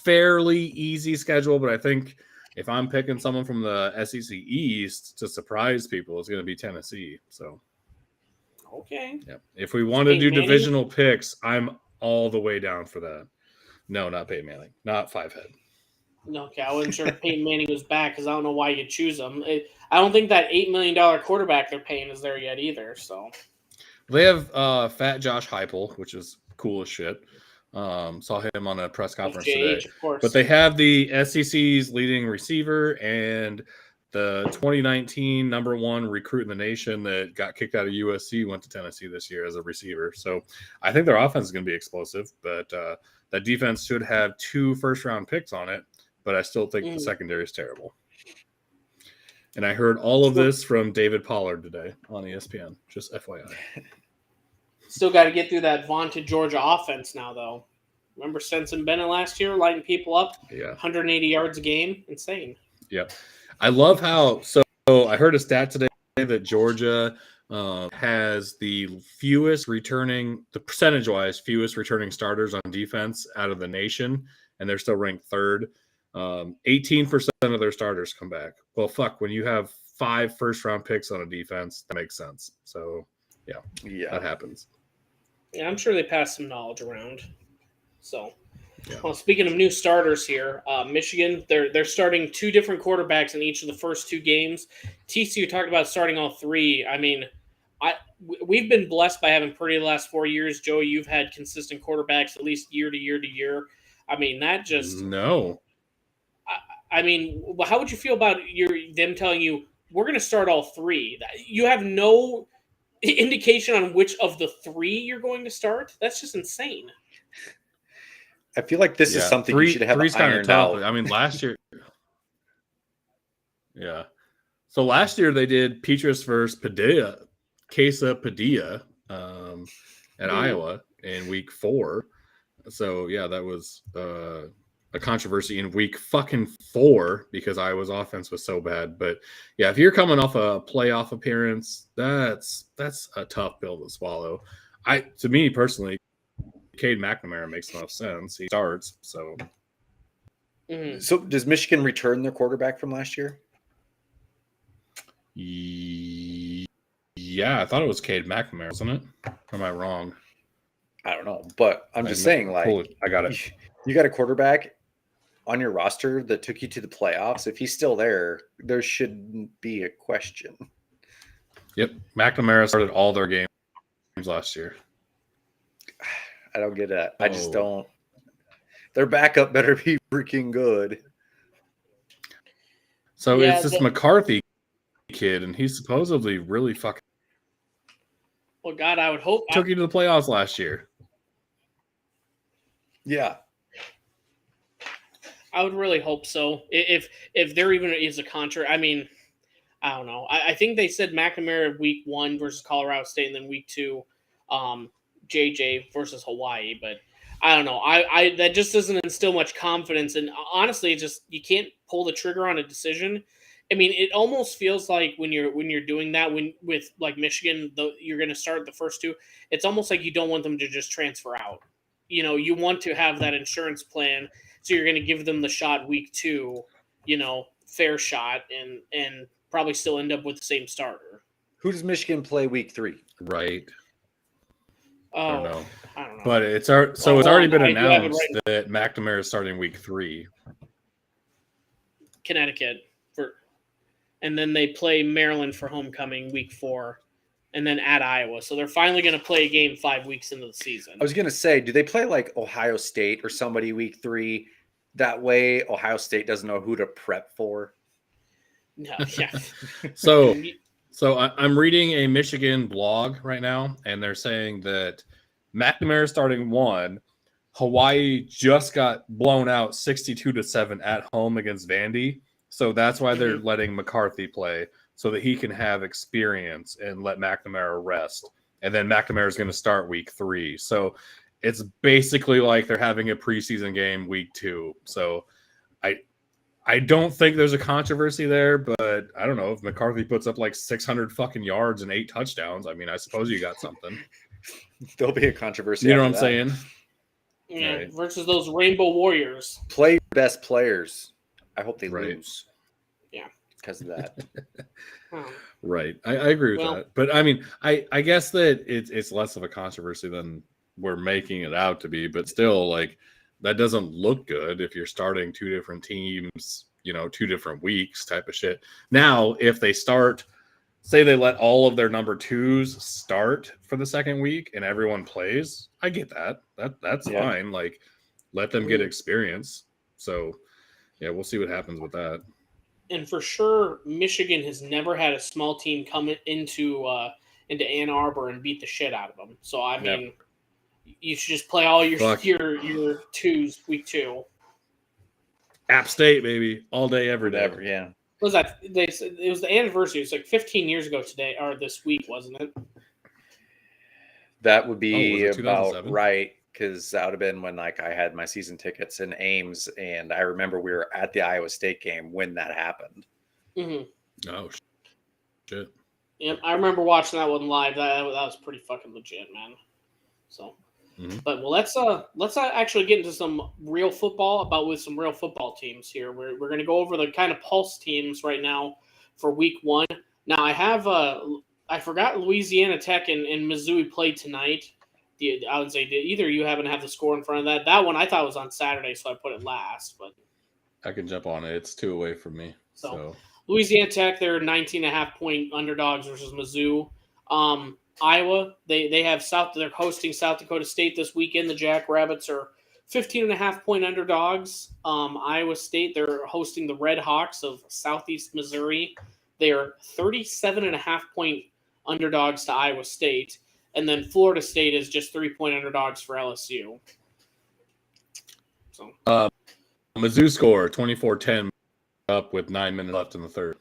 fairly easy schedule. But I think if I'm picking someone from the SEC East to surprise people, it's going to be Tennessee. So Okay. yeah, if we want to do Peyton Manning? divisional picks, I'm all the way down for that. No, not Peyton Manning, not Fivehead. Okay, I wasn't sure if Peyton Manning was back because I don't know why you choose him. I don't think that $8 million quarterback they're paying is there yet either. So They have Fat Josh Heupel, which is cool as shit. Saw him on a press conference today. of course. But they have the SEC's leading receiver and the 2019 #1 recruit in the nation that got kicked out of USC went to Tennessee this year as a receiver. So I think their offense is going to be explosive, but that defense should have 2 first-round picks on it. But I still think the secondary is terrible. And I heard all of this from David Pollard today on ESPN. Just FYI. Still got to get through that vaunted Georgia offense now, though. Remember Stetson Bennett last year lighting people up? Yeah. 180 yards a game? Insane. Yep. I love how – so I heard a stat today that Georgia has the fewest returning – the percentage-wise fewest returning starters on defense out of the nation, and they're still ranked 3rd. 18% of their starters come back. Well, fuck, when you have 5 first-round picks on a defense, that makes sense. So, yeah, that happens. Yeah, I'm sure they passed some knowledge around. So, yeah. Well, speaking of new starters here, Michigan, they're starting 2 different quarterbacks in each of the first 2 games. TCU talked about starting all 3. I mean, we've been blessed by having Purdy the last 4 years. Joey, you've had consistent quarterbacks at least year to year to year. I mean, that just no. I mean, how would you feel about them telling you we're going to start all 3? You have no indication on which of the 3 you're going to start. That's just insane. I feel like this is something you should have ironed out. I mean, last year. Yeah. So last year they did Petrus versus Padilla, Padilla at Iowa in week 4. So, yeah, that was a controversy in week fucking 4 because Iowa's offense was so bad. But, yeah, if you're coming off a playoff appearance, that's a tough pill to swallow. To me personally, Cade McNamara makes no sense. He starts, so. Mm-hmm. So does Michigan return their quarterback from last year? Yeah, I thought it was Cade McNamara, wasn't it? Or am I wrong? I don't know, but I'm just saying, like, I got it. You got a quarterback on your roster that took you to the playoffs. If he's still there, there shouldn't be a question. Yep, McNamara started all their games last year. I don't get it. I just don't. Their backup better be freaking good. So it's this McCarthy kid, and he's supposedly really fucking. Well, God, I would hope. Took you to the playoffs last year. Yeah. I would really hope so. If there even is a contract, I mean, I don't know. I think they said McNamara week 1 versus Colorado State, and then week 2, JJ versus Hawaii. But I don't know. I that just doesn't instill much confidence. And honestly, it just you can't pull the trigger on a decision. I mean, it almost feels like when you're doing that with like Michigan, you're going to start the first 2. It's almost like you don't want them to just transfer out. You know, you want to have that insurance plan, so you're going to give them the shot week 2. You know, fair shot, and probably still end up with the same starter. Who does Michigan play week 3? Right. Oh, I don't know. know. But it's already been announced that McNamara is starting week 3. Connecticut and then they play Maryland for homecoming week 4, and then at Iowa. So they're finally going to play a game 5 weeks into the season. I was going to say, do they play like Ohio State or somebody week 3? That way, Ohio State doesn't know who to prep for. No, yeah. So I'm reading a Michigan blog right now, and they're saying that McNamara starting 1. Hawaii just got blown out 62-7 at home against Vandy. So that's why they're letting McCarthy play, so that he can have experience and let McNamara rest. And then McNamara is going to start week 3. So it's basically like they're having a preseason game week 2. So I don't think there's a controversy there, but I don't know if McCarthy puts up like 600 fucking yards and 8 touchdowns. I mean, I suppose you got something. There'll be a controversy. You know what I'm that. saying? Yeah, Right. versus those Rainbow Warriors. Play your best players. I hope they Right. lose. Yeah. Because of that. Right. I agree with that. But I mean, I guess that it's less of a controversy than we're making it out to be, but still, like, that doesn't look good if you're starting 2 different teams, 2 different weeks type of shit. Now, if they start, say they let all of their number 2s start for the second week and everyone plays, I get that. That's fine. Like, let them get experience. So, yeah, we'll see what happens with that. And for sure, Michigan has never had a small team come into Ann Arbor and beat the shit out of them. So I mean, you should just play all your 2s week 2. App State, baby, all day, every day. Yeah. What was that? It was the anniversary. It's like 15 years ago today, or this week, wasn't it? That would be was it about 2007? right, because that would have been when I had my season tickets in Ames, and I remember we were at the Iowa State game when that happened. Mm-hmm. Oh shit! Yeah, I remember watching that one live. That was pretty fucking legit, man. So, but let's actually get into some real football with some real football teams here. We're going to go over the kind of pulse teams right now for week 1. Now I forgot Louisiana Tech and Missouri played tonight. I would say either you happen to have the score in front of that. That one I thought was on Saturday, so I put it last. But I can jump on it. It's 2 away from me. So Louisiana Tech, they're 19.5-point underdogs versus Mizzou. Iowa, they're hosting South Dakota State this weekend. The Jackrabbits are 15.5-point underdogs. Iowa State, they're hosting the Red Hawks of Southeast Missouri. They are 37.5-point underdogs to Iowa State. And then Florida State is just 3-point underdogs for LSU. So Mizzou score 24-10 up with 9 minutes left in the third.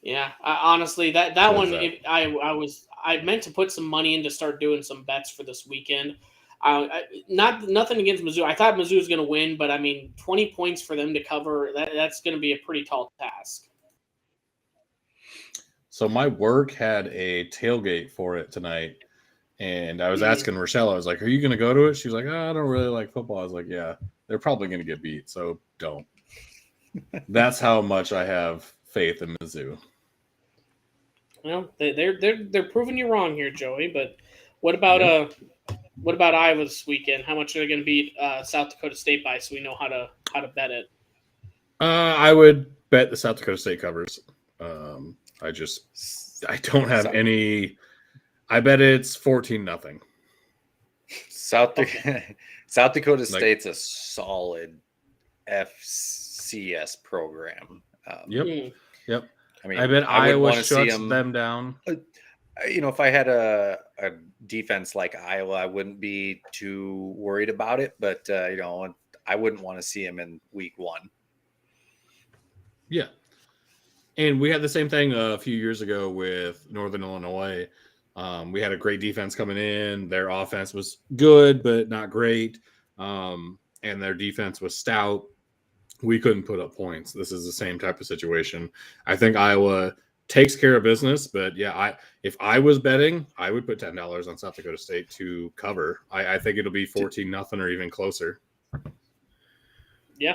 Yeah, honestly, that one, I meant to put some money in to start doing some bets for this weekend. Nothing against Mizzou. I thought Mizzou was going to win, but I mean, 20 points for them to cover, that's going to be a pretty tall task. So my work had a tailgate for it tonight, and I was asking Rochelle, I was like, are you going to go to it? She was like, I don't really like football. I was like, yeah, they're probably going to get beat, so don't. That's how much I have faith in Mizzou. Well, they're proving you wrong here, Joey. But what about Iowa this weekend? How much are they going to beat South Dakota State by, so we know how to bet it? I would bet the South Dakota State covers. I don't have any. I bet it's 14-0. South Dakota State's a solid FCS program. Yep. I mean, I bet Iowa shuts them down. If I had a defense like Iowa, I wouldn't be too worried about it. But I wouldn't want to see them in week 1. Yeah. And we had the same thing a few years ago with Northern Illinois. We had a great defense coming in. Their offense was good, but not great. And their defense was stout. We couldn't put up points. This is the same type of situation. I think Iowa takes care of business, but yeah, if I was betting, I would put $10 on South Dakota State to cover. I think it'll be 14-0 or even closer. Yeah.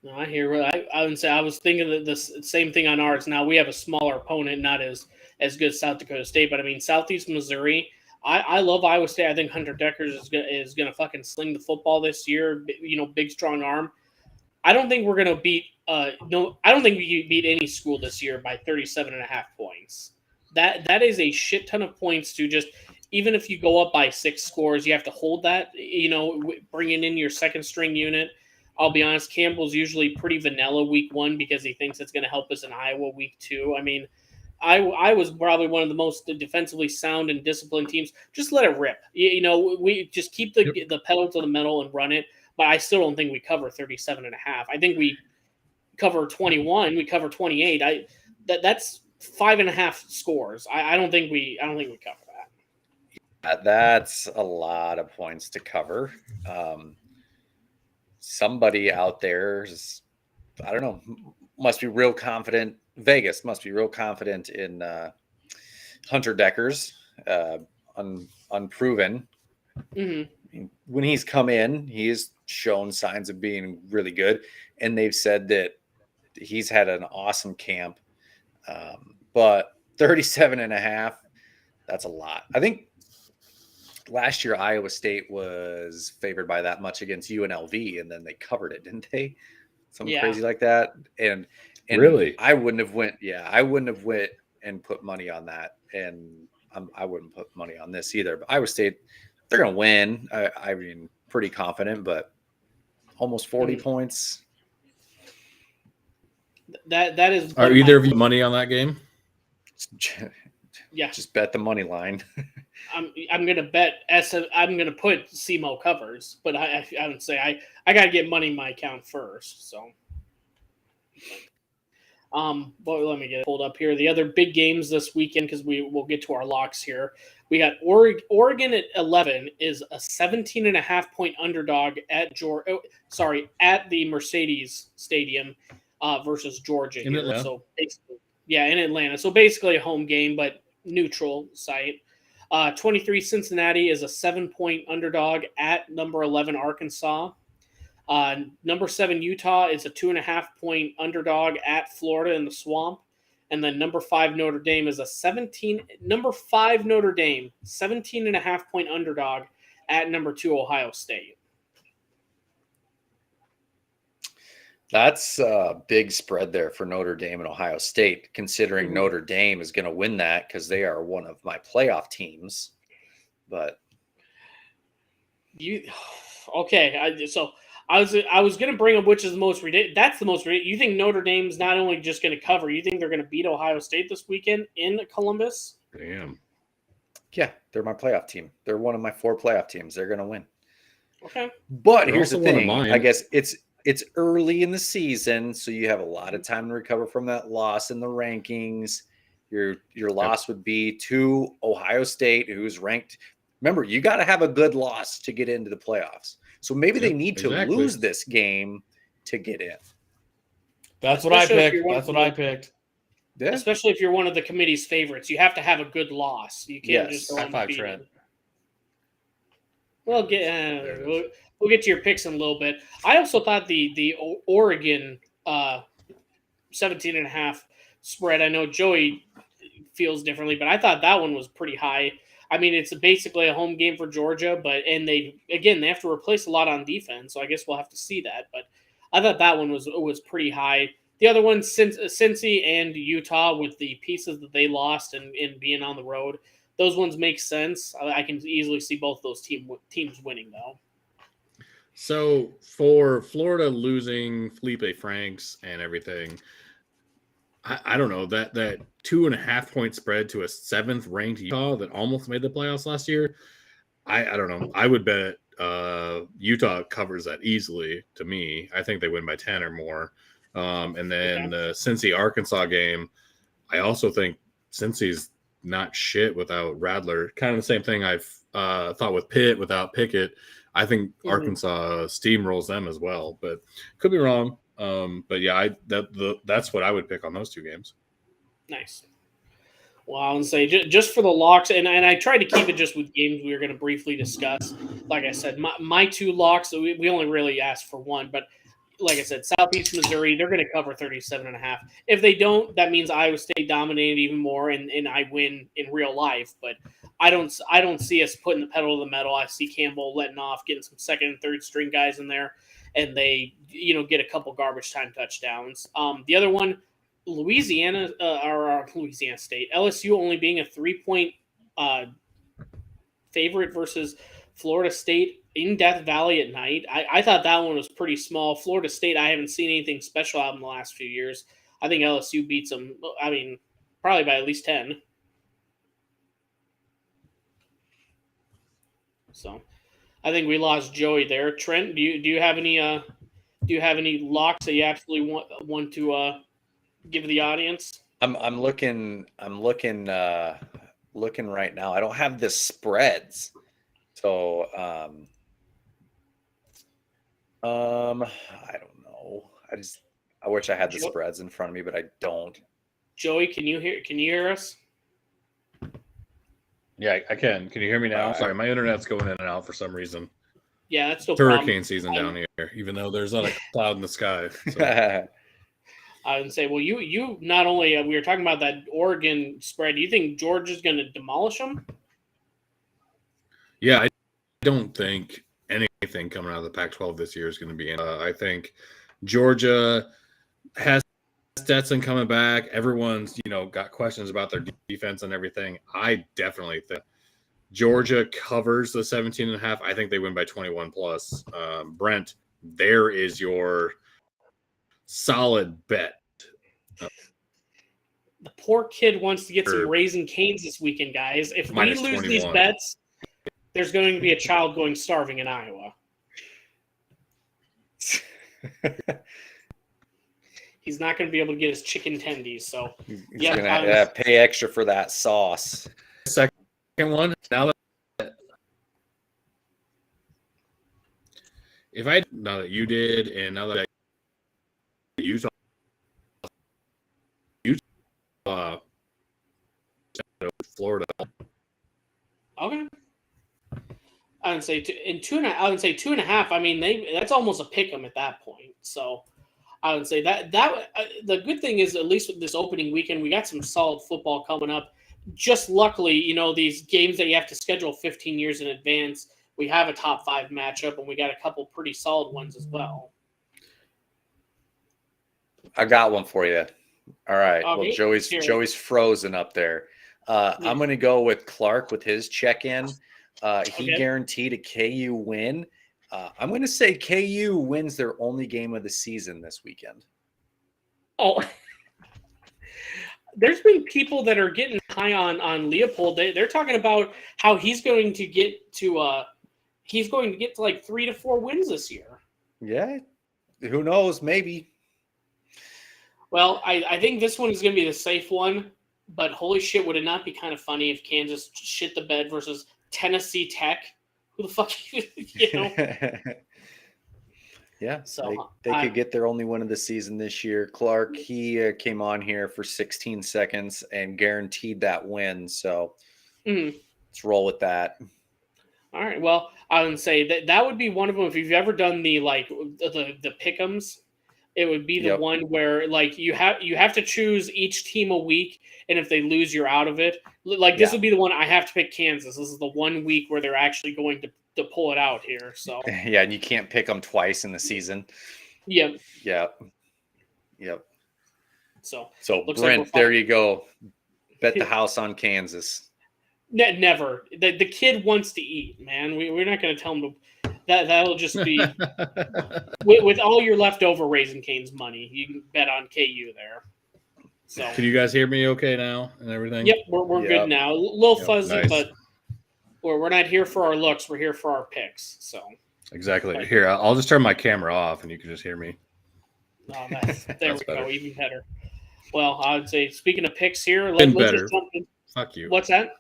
No, I hear. I would say I was thinking the same thing on ours. Now we have a smaller opponent, not as good as South Dakota State, but I mean Southeast Missouri. I love Iowa State. I think Hunter Dekkers is gonna fucking sling the football this year. Big strong arm. I don't think we're gonna beat. I don't think we beat any school this year by 37.5 points. That is a shit ton of points to just. Even if you go up by 6 scores, you have to hold that. Bringing in your second string unit. I'll be honest, Campbell's usually pretty vanilla week 1 because he thinks it's going to help us in Iowa week 2. I mean, I was probably one of the most defensively sound and disciplined teams. Just let it rip. We just keep the pedal to the metal and run it. But I still don't think we cover 37.5. I think we cover 21. We cover 28. That's 5.5 scores. I don't think we cover that. That's a lot of points to cover. somebody out there is, I don't know, must be real confident. Vegas must be real confident in Hunter Deckers, unproven. Mm-hmm. When he's come in, he's shown signs of being really good, and they've said that he's had an awesome camp. But 37.5, that's a lot. I think last year Iowa State was favored by that much against UNLV, and then they covered it, didn't they? Something crazy like that. And really, I wouldn't have went and put money on that, and I wouldn't put money on this either. But Iowa State, they're going to win. I mean, pretty confident, but almost 40 points. That is. Are either of you money on that game? Yeah, just bet the money line. I'm gonna bet I'm gonna put SEMO covers, but I would say I gotta get money in my account first. So, but let me get it pulled up here. The other big games this weekend, because we'll get to our locks here. We got Oregon at 11 is a 17.5 point underdog at at the Mercedes Stadium versus Georgia. In Atlanta. So basically, in Atlanta. So basically a home game, but neutral site. 23 Cincinnati is a 7-point underdog at number 11 Arkansas. Number 7 Utah is a 2.5 point underdog at Florida in the Swamp. And then number 5 Notre Dame is a 17.5 point underdog at number 2 Ohio State. That's a big spread there for Notre Dame and Ohio State, considering Notre Dame is going to win that because they are one of my playoff teams. But so I was going to bring up which is the most ridiculous. That's the most ridiculous. You think Notre Dame's not only just going to cover, you think they're going to beat Ohio State this weekend in Columbus? Damn. Yeah, they're my playoff team. They're one of my 4 playoff teams. They're going to win. Okay. But here's the thing. I guess it's early in the season, so you have a lot of time to recover from that loss in the rankings. Your loss would be to Ohio State, who's ranked. Remember, you got to have a good loss to get into the playoffs. So maybe they need to lose this game to get in. That's what I picked. Yeah. Especially if you're one of the committee's favorites, you have to have a good loss. You can't just go high five, Trent. We'll get to your picks in a little bit. I also thought the Oregon 17.5 spread. I know Joey feels differently, but I thought that one was pretty high. I mean, it's basically a home game for Georgia, and they have to replace a lot on defense, so I guess we'll have to see that. But I thought that one was pretty high. The other one, Cincy and Utah, with the pieces that they lost and being on the road, those ones make sense. I can easily see both those teams winning, though. So for Florida losing Felipe Franks and everything, I don't know, that 2.5 point spread to a 7th ranked Utah that almost made the playoffs last year. I don't know. I would bet Utah covers that easily to me. I think they win by 10 or more. And then the Cincy Arkansas game, I also think Cincy's not shit without Radler. Kind of the same thing I've thought with Pitt without Pickett. I think Arkansas steamrolls them as well, but could be wrong. But yeah, that's what I would pick on those 2 games. Nice. Well, I would say just for the locks, and I tried to keep it just with games we were going to briefly discuss. Like I said, my 2 locks, we only really asked for one, but like I said, Southeast Missouri, they're going to cover 37.5. If they don't, that means Iowa State dominated even more, and I win in real life. But I don't see us putting the pedal to the metal. I see Campbell letting off, getting some second and third string guys in there, and they get a couple garbage time touchdowns. The other one, Louisiana State, LSU only being a 3-point favorite versus Florida State in Death Valley at night. I thought that one was pretty small. Florida State, I haven't seen anything special out in the last few years. I think LSU beats them, probably by at least 10. So I think we lost Joey there. Trent, do you have any locks that you absolutely want to give the audience? I'm looking right now. I don't have the spreads. So I don't know. I wish I had the spreads in front of me, but I don't. Joey, can you hear us? Yeah, I can. Can you hear me now? Sorry, my internet's going in and out for some reason. Yeah, that's no it's problem. Hurricane season down here, even though there's not a cloud in the sky. So. I would say, well, you not only we were talking about that Oregon spread. Do you think Georgia's going to demolish them? Yeah, I don't think anything coming out of the Pac-12 this year is going to be. I think Georgia has Stetson coming back. Everyone's got questions about their defense and everything. I definitely think Georgia covers the 17.5. I think they win by 21 plus. Brent, there is your solid bet. The poor kid wants to get some Raising Cane's this weekend, guys. If we lose 21. These bets, there's going to be a child going starving in Iowa. He's not going to be able to get his chicken tendies. So he's going to pay extra for that sauce. Second one. Now that you did, and now that Utah, Florida. Okay. I would say 2.5. I mean, that's almost a pick 'em at that point. So I would say that the good thing is, at least with this opening weekend, we got some solid football coming up. Just luckily, these games that you have to schedule 15 years in advance, we have a top 5 matchup, and we got a couple pretty solid ones as well. I got one for you. All right. Okay. Well, Joey's frozen up there. I'm going to go with Clark with his check-in. He guaranteed a KU win. I'm going to say KU wins their only game of the season this weekend. Oh, there's been people that are getting high on Leopold. They're talking about how he's going to get to like 3 to 4 wins this year. Yeah, who knows? Maybe. Well, I think this one is going to be the safe one. But holy shit, would it not be kind of funny if Kansas shit the bed versus Tennessee Tech? Who the fuck, Yeah, so they could get their only win of the season this year. Clark, he came on here for 16 seconds and guaranteed that win. So let's roll with that. All right. Well, I would say that would be one of them. If you've ever done the pick'ems, it would be the one where you have to choose each team a week, and if they lose, you're out of it. This would be the one I have to pick Kansas. This is the 1 week where they're actually going to pull it out here. So yeah, and you can't pick them twice in the season. Yep. So Brent, there you go. Bet the house on Kansas. Never. The kid wants to eat, man. We're not going to tell him to. That'll just be with all your leftover Raising Cane's money. You can bet on KU there. So can you guys hear me okay now and everything? Yep, we're good now. A little fuzzy, nice. But we're not here for our looks. We're here for our picks. So exactly. Here, I'll just turn my camera off, and you can just hear me. Oh, there we go. Even better. Well, I would say, speaking of picks here, let's just jump in. Fuck you. What's that?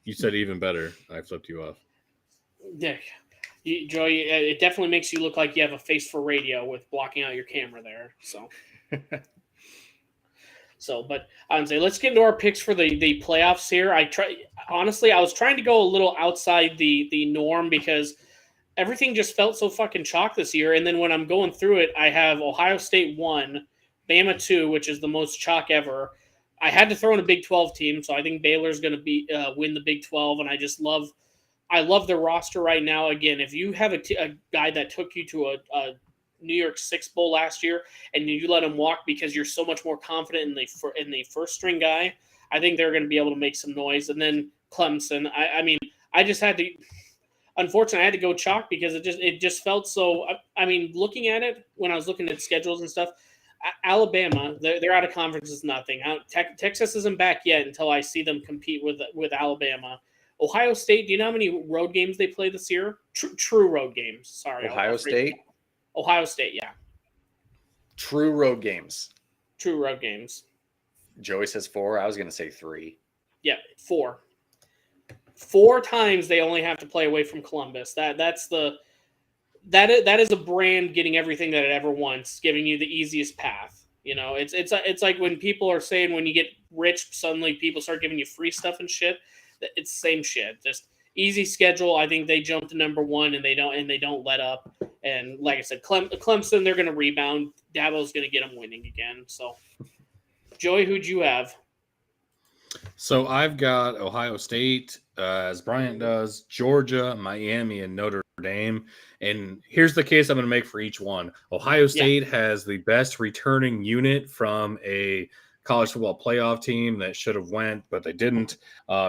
You said even better. I flipped you off. Yeah, Joey, it definitely makes you look like you have a face for radio with blocking out your camera there. But I would say let's get into our picks for the playoffs here. I was trying to go a little outside the norm because everything just felt so fucking chalk this year. And then when I'm going through it, I have Ohio State 1, Bama 2, which is the most chalk ever. I had to throw in a Big 12 team, so I think Baylor's going to win the Big 12, and I love the roster right now. Again, if you have a guy that took you to a New York Six Bowl last year and you let him walk because you're so much more confident in the first string guy, I think they're going to be able to make some noise. And then Clemson, I just had to. Unfortunately, I had to go chalk because it just felt so. Looking at it when I was looking at schedules and stuff, Alabama, they're out of conference is nothing. Texas isn't back yet until I see them compete with Alabama. Ohio State, do you know how many road games they play this year? True road games. Sorry. Ohio State, yeah. True road games. Joey says 4. I was going to say 3. Yeah, 4. 4 times they only have to play away from Columbus. That's the that is a brand getting everything that it ever wants, giving you the easiest path. You know, it's like when people are saying when you get rich, suddenly people start giving you free stuff and shit. It's the same shit. Just easy schedule. I think they jump to number one and they don't let up. And like I said, Clemson, they're going to rebound. Dabo's going to get them winning again. So, Joey, who'd you have? So I've got Ohio State, as Bryant does, Georgia, Miami, and Notre Dame. And here's the case I'm going to make for each one. Ohio State has the best returning unit from a college football playoff team that should have went, but they didn't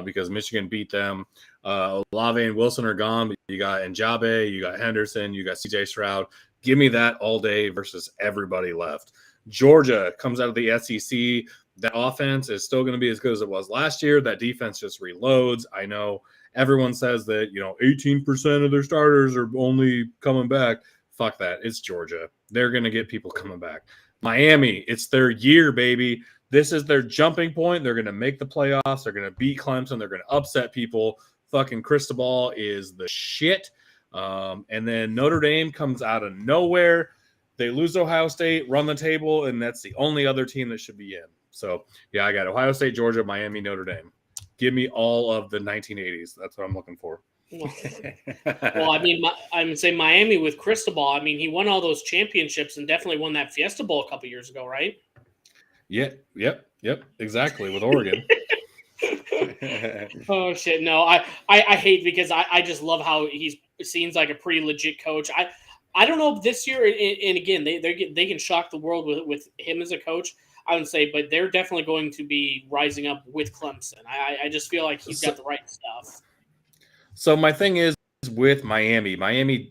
because Michigan beat them. Olave and Wilson are gone, but you got Njabe, you got Henderson, you got CJ Stroud. Give me that all day versus everybody left. Georgia comes out of the SEC. That offense is still going to be as good as it was last year. That defense just reloads. I know everyone says that, 18% of their starters are only coming back. Fuck that. It's Georgia. They're going to get people coming back. Miami, it's their year, baby. This is their jumping point. They're going to make the playoffs. They're going to beat Clemson. They're going to upset people. Fucking Cristobal is the shit. And then Notre Dame comes out of nowhere. They lose to Ohio State, run the table, and that's the only other team that should be in. So, yeah, I got Ohio State, Georgia, Miami, Notre Dame. Give me all of the 1980s. That's what I'm looking for. Well, I mean, I would say Miami with Cristobal. I mean, he won all those championships and definitely won that Fiesta Bowl a couple years ago, right? Yep, exactly, with Oregon. Oh, shit. No, I hate because I just love how he seems like a pretty legit coach. I don't know if this year, and again, they can shock the world with him as a coach, I would say, but they're definitely going to be rising up with Clemson. I just feel like he's got the right stuff. So my thing is with Manny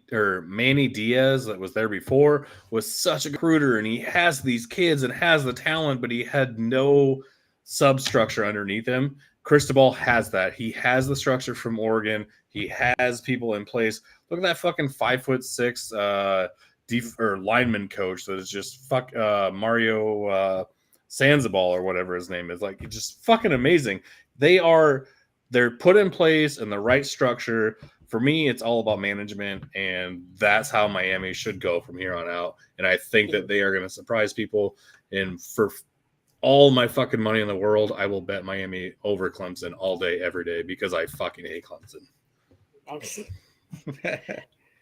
Diaz that was there before was such a recruiter, and he has these kids and has the talent, but he had no substructure underneath him. Cristobal has that. He has the structure from Oregon. He has people in place. Look at that fucking 5'6" lineman coach that is just Mario Sanzabal or whatever his name is. Like, just fucking amazing. They're put in place in the right structure. For me, it's all about management, and that's how Miami should go from here on out. And I think that they are going to surprise people. And for all my fucking money in the world, I will bet Miami over Clemson all day, every day, because I fucking hate Clemson. Okay.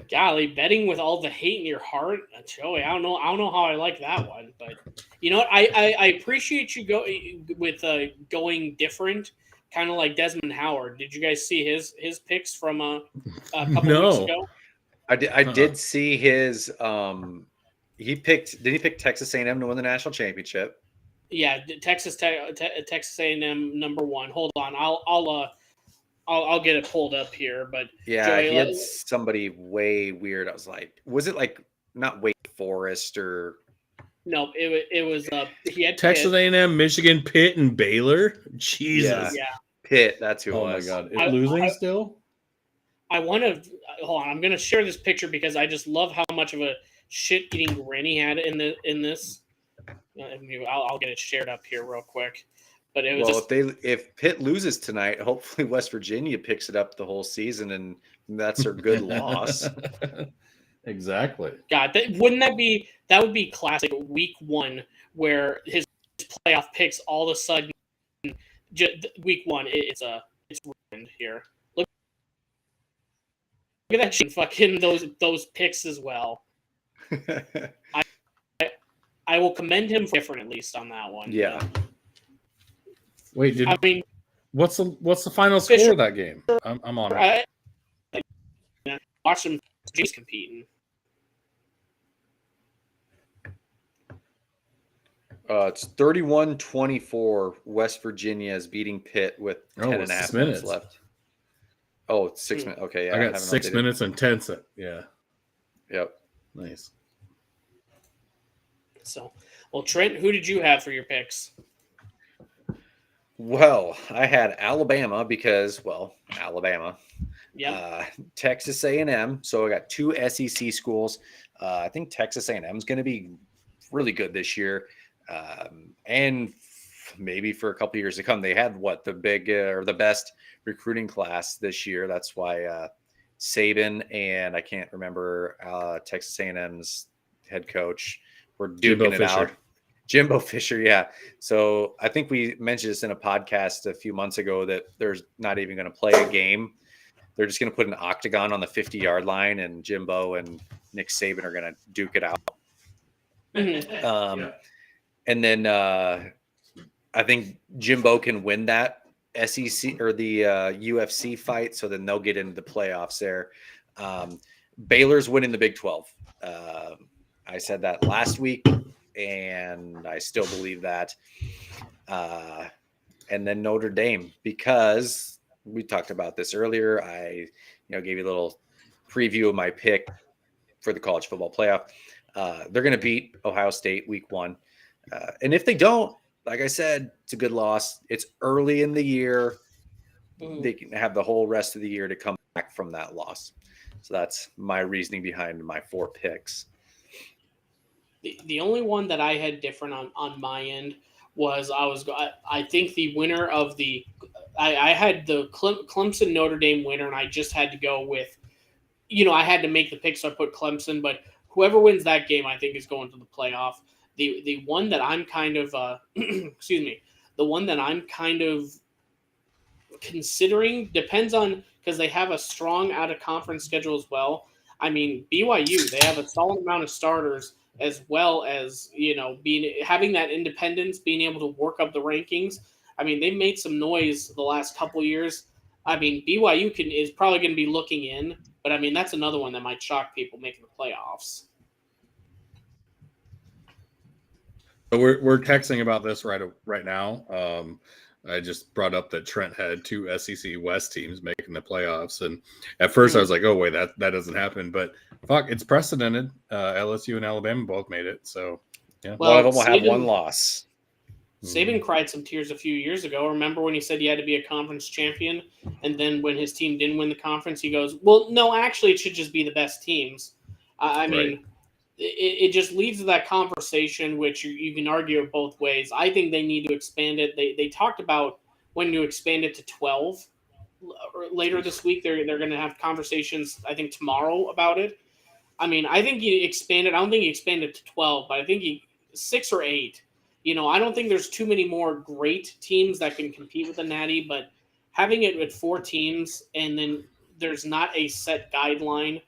Golly, betting with all the hate in your heart, Joey. I don't know how I like that one, but you know what? I appreciate you going different, kind of like Desmond Howard. Did you guys see his picks from a couple weeks ago? I did see his. Did he pick Texas A&M to win the national championship? Yeah, Texas A&M number one. Hold on, I'll get it pulled up here, but yeah, Joey, he had somebody way weird. I was like, was it like not Wake Forest or? No, it was he had Texas A&M, Michigan, Pitt, and Baylor. Jesus, yeah. Pitt. That's who it was. Oh my god, it's losing still. I want to hold on. I'm going to share this picture because I just love how much of a shit-eating grin he had in this. I'll get it shared up here real quick. But it was if Pitt loses tonight, hopefully West Virginia picks it up the whole season, and that's their good loss. Exactly. God, that would be classic week one where his playoff picks all of a sudden week one it's ruined here. Look at that shit, fucking those picks as well. I will commend him for different at least on that one. Yeah. Wait, what's the final score of that game? I'm on it. Watch them just competing. It's 31-24. West Virginia is beating Pitt with 10.5 minutes left. Oh, it's 6 minutes. Okay, yeah. I got 6 minutes and 10 seconds. Yeah. Yep. Nice. So, well, Trent, who did you have for your picks? Well, I had Alabama because, Alabama. Yeah. Texas A&M. So I got two SEC schools. I think Texas A&M is going to be really good this year, and maybe for a couple years to come. They had the best recruiting class this year. That's why Saban and I can't remember Texas A&M's head coach were duking Jimbo it Fisher. out. Jimbo Fisher, yeah. So I think we mentioned this in a podcast a few months ago that there's not even going to play a game. They're just going to put an octagon on the 50-yard line, and Jimbo and Nick Saban are going to duke it out. And then I think Jimbo can win that SEC or the UFC fight, so then they'll get into the playoffs there. Baylor's winning the Big 12. I said that last week, and I still believe that. And then Notre Dame, because we talked about this earlier. I gave you a little preview of my pick for the college football playoff. They're going to beat Ohio State week 1. And if they don't, like I said, it's a good loss. It's early in the year. They can have the whole rest of the year to come back from that loss. So that's my reasoning behind my 4 picks. The only one that I had different on my end was I think the winner of I had the Clemson Notre Dame winner, and I just had to go with, I had to make the pick, so I put Clemson, but whoever wins that game, I think, is going to the playoff. The one that I'm kind of excuse me, the one that I'm kind of considering depends on, because they have a strong out of conference schedule as well. I mean, BYU, they have a solid amount of starters, as well as having that independence, being able to work up the rankings. I mean, they made some noise the last couple years. I mean, BYU is probably going to be looking in, but I mean, that's another one that might shock people making the playoffs. So we're texting about this right now. I just brought up that Trent had 2 SEC West teams making the playoffs, and at first I was like, "Oh wait, that doesn't happen." But fuck, it's precedented. LSU and Alabama both made it, so yeah. Well, one of them will have 1 loss. Saban cried some tears a few years ago. Remember when he said he had to be a conference champion, and then when his team didn't win the conference, he goes, "Well, no, actually, it should just be the best teams." I mean, it just leads to that conversation, which you can argue it both ways. I think they need to expand it. They talked about when to expand it to 12 later this week. They're going to have conversations, I think, tomorrow about it. I mean, I think you expand it. I don't think you expand it to 12, but I think 6 or 8. I don't think there's too many more great teams that can compete with the Natty, but having it with 4 teams, and then there's not a set guideline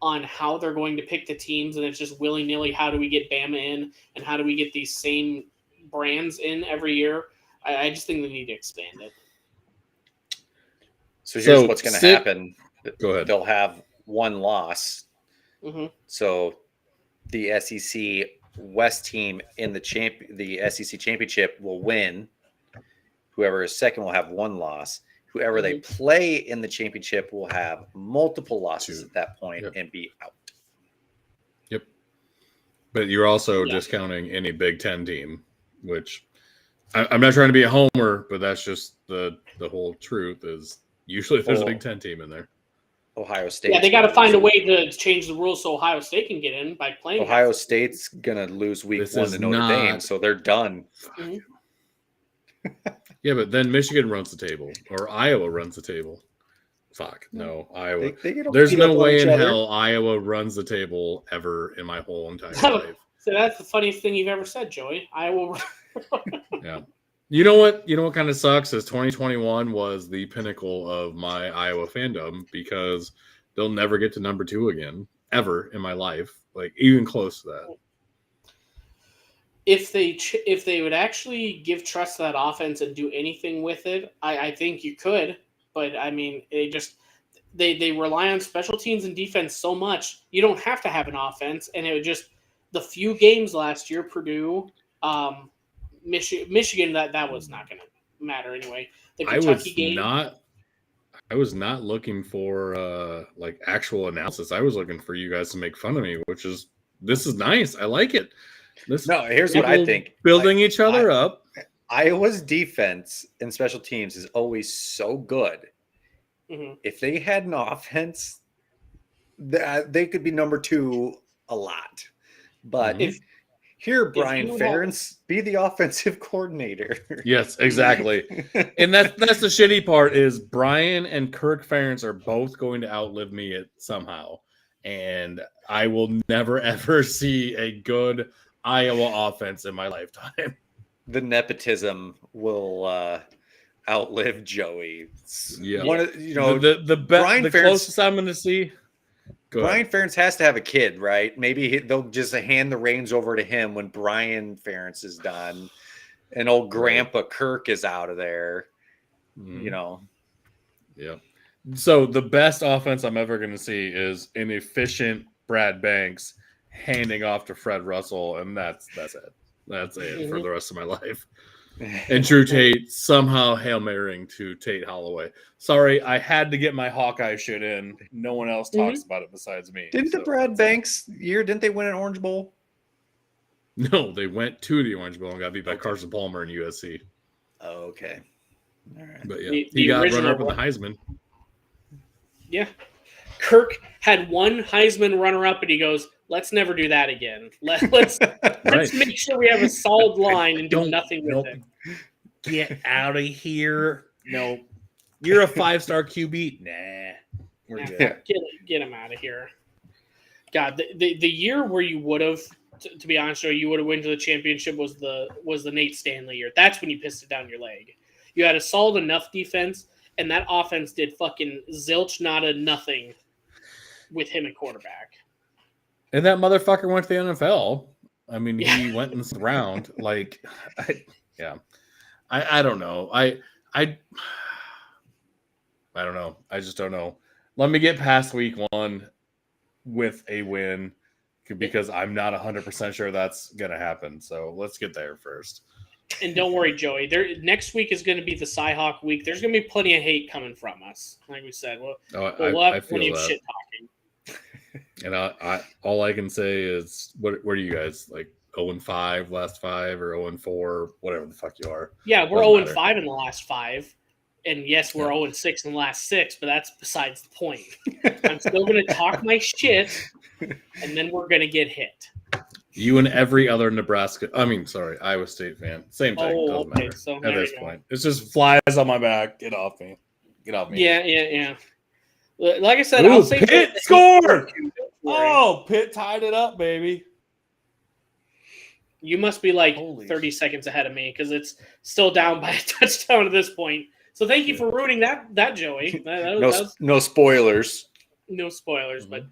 on how they're going to pick the teams, and it's just willy-nilly, how do we get Bama in, and how do we get these same brands in every year? I just think they need to expand it. So here's what's going to happen. Go ahead. They'll have 1 loss. Mm-hmm. So the SEC West team in the SEC championship will win. Whoever is second will have 1 loss. Whoever they play in the championship will have multiple losses at that point and be out. Yep. But you're also discounting any Big Ten team, which I'm not trying to be a homer, but that's just the whole truth is usually there's a Big Ten team in there. Ohio State. Yeah, they got to find a way to change the rules so Ohio State can get in by playing. Ohio State's going to lose week 1 to Notre Dame, so they're done. Mm-hmm. Yeah, but then Michigan runs the table, or Iowa runs the table. Fuck, no, Iowa. There's no way in hell Iowa runs the table ever in my whole entire life. So that's the funniest thing you've ever said, Joey. Iowa. Yeah. You know what kind of sucks is 2021 was the pinnacle of my Iowa fandom, because they'll never get to number 2 again, ever in my life, like even close to that. If they would actually give trust to that offense and do anything with it, I think you could. But I mean, they rely on special teams and defense so much. You don't have to have an offense, and it would just the few games last year, Purdue, Michigan, that was not going to matter anyway. The Kentucky game. I was not looking for like actual analysis. I was looking for you guys to make fun of me, this is nice. I like it. Here's what I think. Building each other up. Iowa's defense and special teams is always so good. Mm-hmm. If they had an offense, they could be number 2 a lot. But Here, Brian Ferentz, be the offensive coordinator. Yes, exactly. And that's the shitty part is Brian and Kirk Ferentz are both going to outlive me somehow. And I will never, ever see a good Iowa offense in my lifetime. The nepotism will outlive Joey. Yeah. One of, the closest I'm going to see. Brian Ferentz has to have a kid, right? Maybe they'll just hand the reins over to him when Brian Ferentz is done, and old Grandpa Kirk is out of there. Mm-hmm. Yeah. So the best offense I'm ever going to see is an efficient Brad Banks handing off to Fred Russell, and that's it. That's it for the rest of my life. And Drew Tate somehow Hail Marying to Tate Holloway. Sorry, I had to get my Hawkeye shit in. No one else talks about it besides me. Didn't the Brad Banks year, didn't they win an Orange Bowl? No, they went to the Orange Bowl and got beat by Carson Palmer in USC. Oh, okay. All right. But yeah, he got runner-up with the Heisman. Yeah. Kirk had one Heisman runner-up, and he goes, let's never do that again. Let's make sure we have a solid line and do nothing with it. Get out of here. No. You're a 5-star QB. Nah. We're good. Get him out of here. God, the year where you would have, to be honest, you would have won to the championship was the Nate Stanley year. That's when you pissed it down your leg. You had a solid enough defense, and that offense did fucking zilch, nada, nothing with him at quarterback. And that motherfucker went to the NFL. I mean, he went in the round. Like, I don't know. I don't know. I just don't know. Let me get past week 1 with a win because I'm not 100% sure that's going to happen. So let's get there first. And don't worry, Joey. Next week is going to be the Cyhawk week. There's going to be plenty of hate coming from us. Like we said, we'll have plenty of shit talking. And all I can say is, what are you guys, like 0-5 last 5 or 0-4, whatever the fuck you are? Yeah, we're 0-5 in the last 5. And yes, we're 0-6 in the last 6, but that's besides the point. I'm still going to talk my shit, and then we're going to get hit. You and every other Iowa State fan. Same thing. Doesn't matter so at this point. It's just flies on my back. Get off me. Get off me. Yeah. Like I said, I'll say Pitt scored. Oh, Pitt tied it up, baby. You must be like 30 seconds ahead of me because it's still down by a touchdown at this point. So thank you for ruining that Joey. No spoilers. No spoilers, but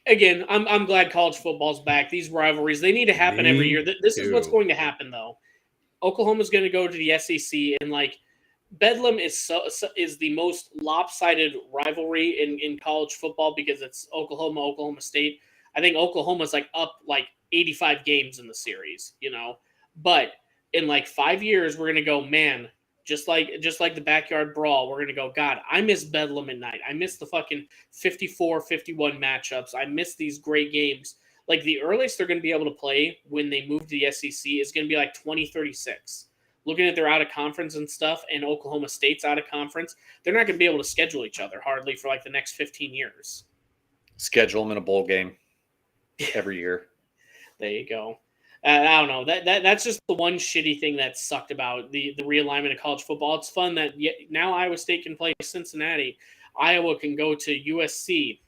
again, I'm glad college football's back. These rivalries, they need to happen every year. This is what's going to happen, though. Oklahoma's going to go to the SEC, and like Bedlam is the most lopsided rivalry in college football because it's Oklahoma State. I think Oklahoma's up 85 games in the series, But in 5 years, we're going to go, man, just like the backyard brawl, we're going to go, God, I miss Bedlam at night. I miss the fucking 54-51 matchups. I miss these great games. Like, the earliest they're going to be able to play when they move to the SEC is going to be 2036. Looking at their out-of-conference and stuff, and Oklahoma State's out-of-conference, they're not going to be able to schedule each other hardly for the next 15 years. Schedule them in a bowl game every year. There you go. I don't know. That's just the one shitty thing that sucked about the realignment of college football. It's fun that now Iowa State can play Cincinnati. Iowa can go to USC,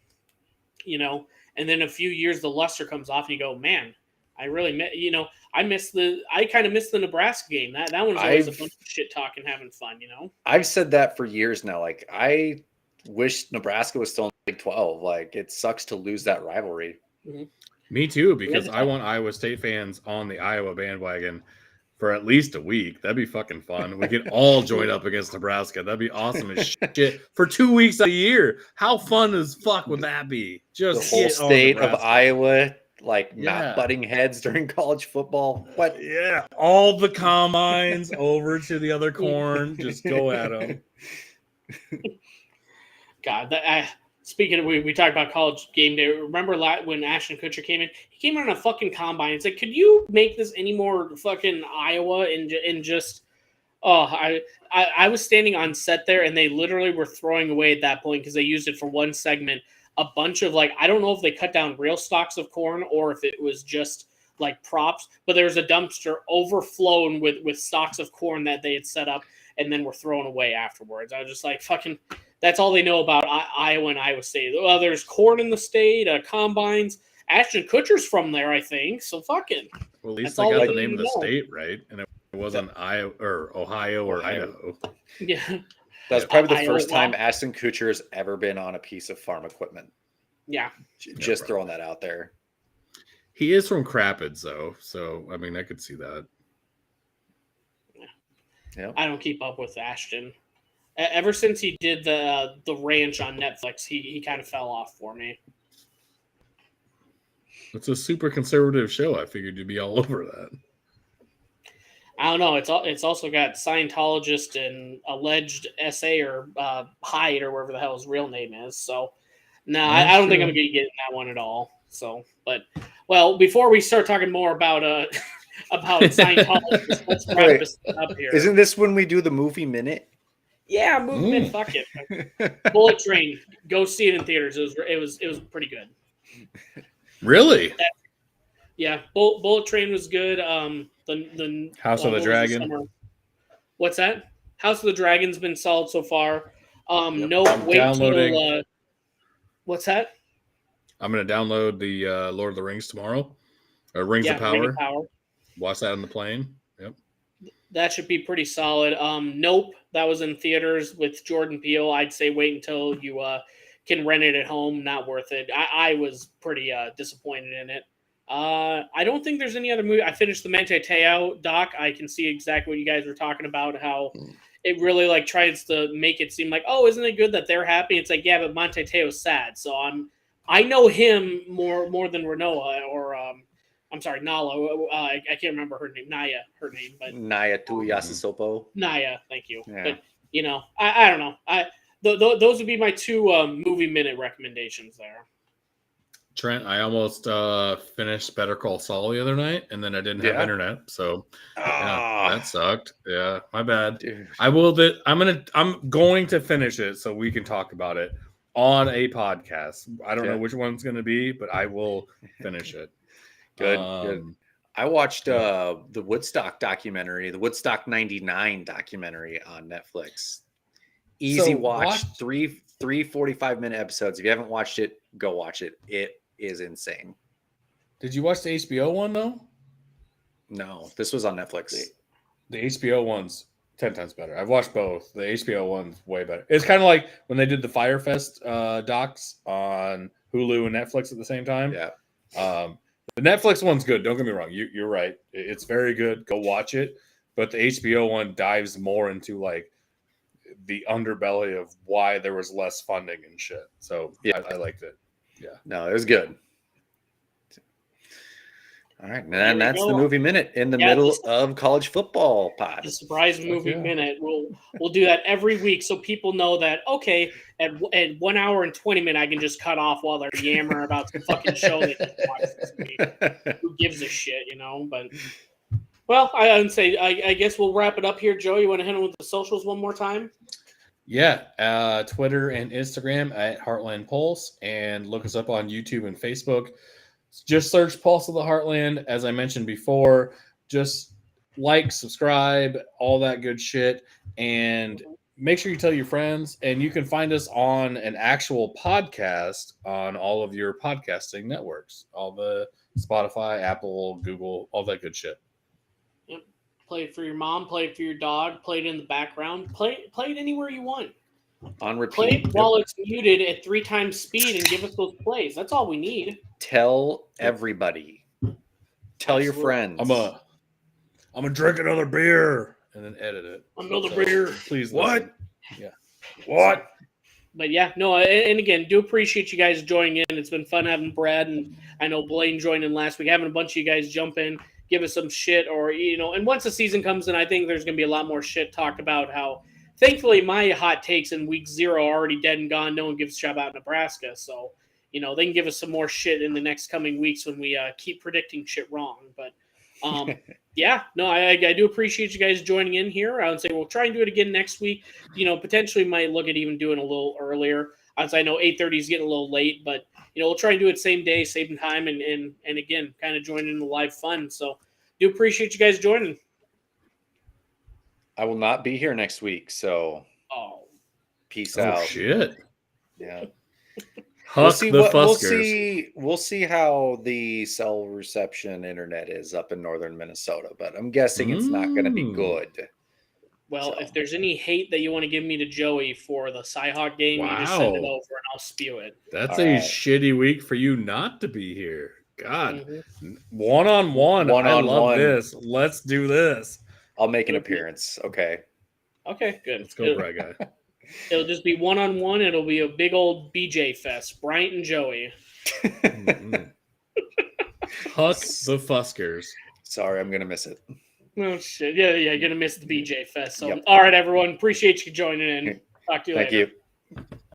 and then a few years the luster comes off and you go, man, I really I kind of miss the Nebraska game. That one was always a bunch of shit talking, having fun, I've said that for years now. I wish Nebraska was still in Big 12. It sucks to lose that rivalry. Mm-hmm. Me too, because I want Iowa State fans on the Iowa bandwagon for at least a week. That'd be fucking fun. We could all join up against Nebraska. That'd be awesome as shit for 2 weeks a year. How fun as fuck would that be? Just the whole state of Iowa, not butting heads during college football. What? Yeah, all the combines over to the other corn. Just go at them. God, speaking of, we talked about college game day. Remember when Ashton Kutcher came in? He came in on a fucking combine. It's could you make this any more fucking Iowa and just? Oh, I was standing on set there, and they literally were throwing away at that point because they used it for one segment. A bunch of I don't know if they cut down real stalks of corn or if it was just like props, but there was a dumpster overflowing with stalks of corn that they had set up and then were thrown away afterwards. I was just like, fucking, that's all they know about Iowa and Iowa State. Well, there's corn in the state, combines. Ashton Kutcher's from there, I think. So fucking. Well, at least that's they all got the name of the know. state right, and it wasn't Iowa or Ohio or Idaho. Yeah. That's probably the Iowa. first time Ashton Kutcher has ever been on a piece of farm equipment. Yeah. Just throwing that out there. He is from Crapids, though, so I mean, I could see that. Yeah. I don't keep up with Ashton. Ever since he did the ranch on Netflix, he kind of fell off for me. It's a super conservative show. I figured you'd be all over that. I don't know. It's also got Scientologist and alleged SA or Hyde or whatever the hell his real name is. So, no, I don't think I'm going to get that one at all. So, but well, before we start talking more about Scientologists, let's wrap this up here. Isn't this when we do the movie minute? Yeah, movie minute. Fuck it. Bullet Train. Go see it in theaters. It was pretty good. Really? Yeah, Bullet Train was good. The House of the Dragon. What's that? House of the Dragon's been solid so far. No, I'm wait downloading. till. What's that? I'm going to download the Lord of the Rings tomorrow. Rings of Power. Ring of Power. Watch that on the plane. Yep. That should be pretty solid. Nope, that was in theaters with Jordan Peele. I'd say wait until you can rent it at home. Not worth it. I was pretty disappointed in it. I don't think there's any other movie. I finished the Manti Te'o doc. I can see exactly what you guys were talking about, how it really like tries to make it seem like, oh, isn't it good that they're happy? It's like, yeah, but Manti Te'o's sad. So I know him more than Renoa or I'm sorry, Nala. I can't remember her name. Naya, her name, but Naya Tuiasosopo. Naya, thank you. Yeah. But you know, I don't know. Those would be my two movie minute recommendations there. Trent, I almost finished Better Call Saul the other night, and then I didn't have internet, so that sucked. Yeah, my bad. Dude. I'm going to finish it so we can talk about it on a podcast. I don't know which one's going to be, but I will finish it. Good. I watched the Woodstock documentary, the Woodstock 99 documentary on Netflix. Easy watch. Three 45-minute episodes. If you haven't watched it, go watch it. It is insane. Did you watch the HBO one though? No, this was on Netflix. The HBO one's 10 times better. I've watched both. The HBO one's way better. It's kind of like when they did the Firefest docs on Hulu and Netflix at the same time. Yeah. The Netflix one's good. Don't get me wrong. You're right. It's very good. Go watch it. But the HBO one dives more into like the underbelly of why there was less funding and shit. So yeah, I liked it. Yeah. No, it was good. All right, and that's the movie minute in the middle of college football pod. The surprise movie minute. We'll do that every week so people know that okay, at 1 hour and 20 minutes I can just cut off while they're yammering about some fucking show they just watched this week. Who gives a shit, you know? But well, I would say I guess we'll wrap it up here. Joe, you want to hit him with the socials one more time? Yeah, Twitter and Instagram at Heartland Pulse, and look us up on YouTube and Facebook. Just search Pulse of the Heartland. As I mentioned before, just like, subscribe, all that good shit, and make sure you tell your friends. And you can find us on an actual podcast on all of your podcasting networks, all the Spotify, Apple, Google, all that good shit. Yep. Play it for your mom, play it for your dog, play it in the background, play it anywhere you want. On repeat. Play it while it's muted at 3 times speed and give us those plays. That's all we need. Tell everybody. Tell your friends. I'm gonna drink another beer and then edit it. Another beer. Please. What? Listen. Yeah. What? But yeah, no, and again, do appreciate you guys joining in. It's been fun having Brad and I know Blaine joined in last week. Having a bunch of you guys jump in, give us some shit, or and once the season comes in, I think there's gonna be a lot more shit talked about how. Thankfully, my hot takes in week 0 are already dead and gone. No one gives a shit about Nebraska. So, they can give us some more shit in the next coming weeks when we keep predicting shit wrong. But, yeah, no, I do appreciate you guys joining in here. I would say we'll try and do it again next week. Potentially might look at even doing a little earlier. I know 8:30 is getting a little late, but we'll try and do it same day, same time, and again, kind of join in the live fun. So, do appreciate you guys joining. I will not be here next week, so peace out. Oh shit! Yeah. Huck the Fuskers. We'll see how the cell reception internet is up in northern Minnesota, but I'm guessing it's not going to be good. Well, if there's any hate that you want to give me to Joey for the Cyhawk game, you just send it over and I'll spew it. That's a shitty week for you not to be here. God. One-on-one. I love this. Let's do this. I'll make an appearance. Okay. Okay, good. Let's go, Brad guy. It'll just be one-on-one. It'll be a big old BJ fest. Bryant and Joey. Huck the Fuskers. Sorry, I'm going to miss it. Oh, shit. Yeah, you're going to miss the BJ fest. So, all right, everyone. Appreciate you joining in. Talk to you later. Thank you.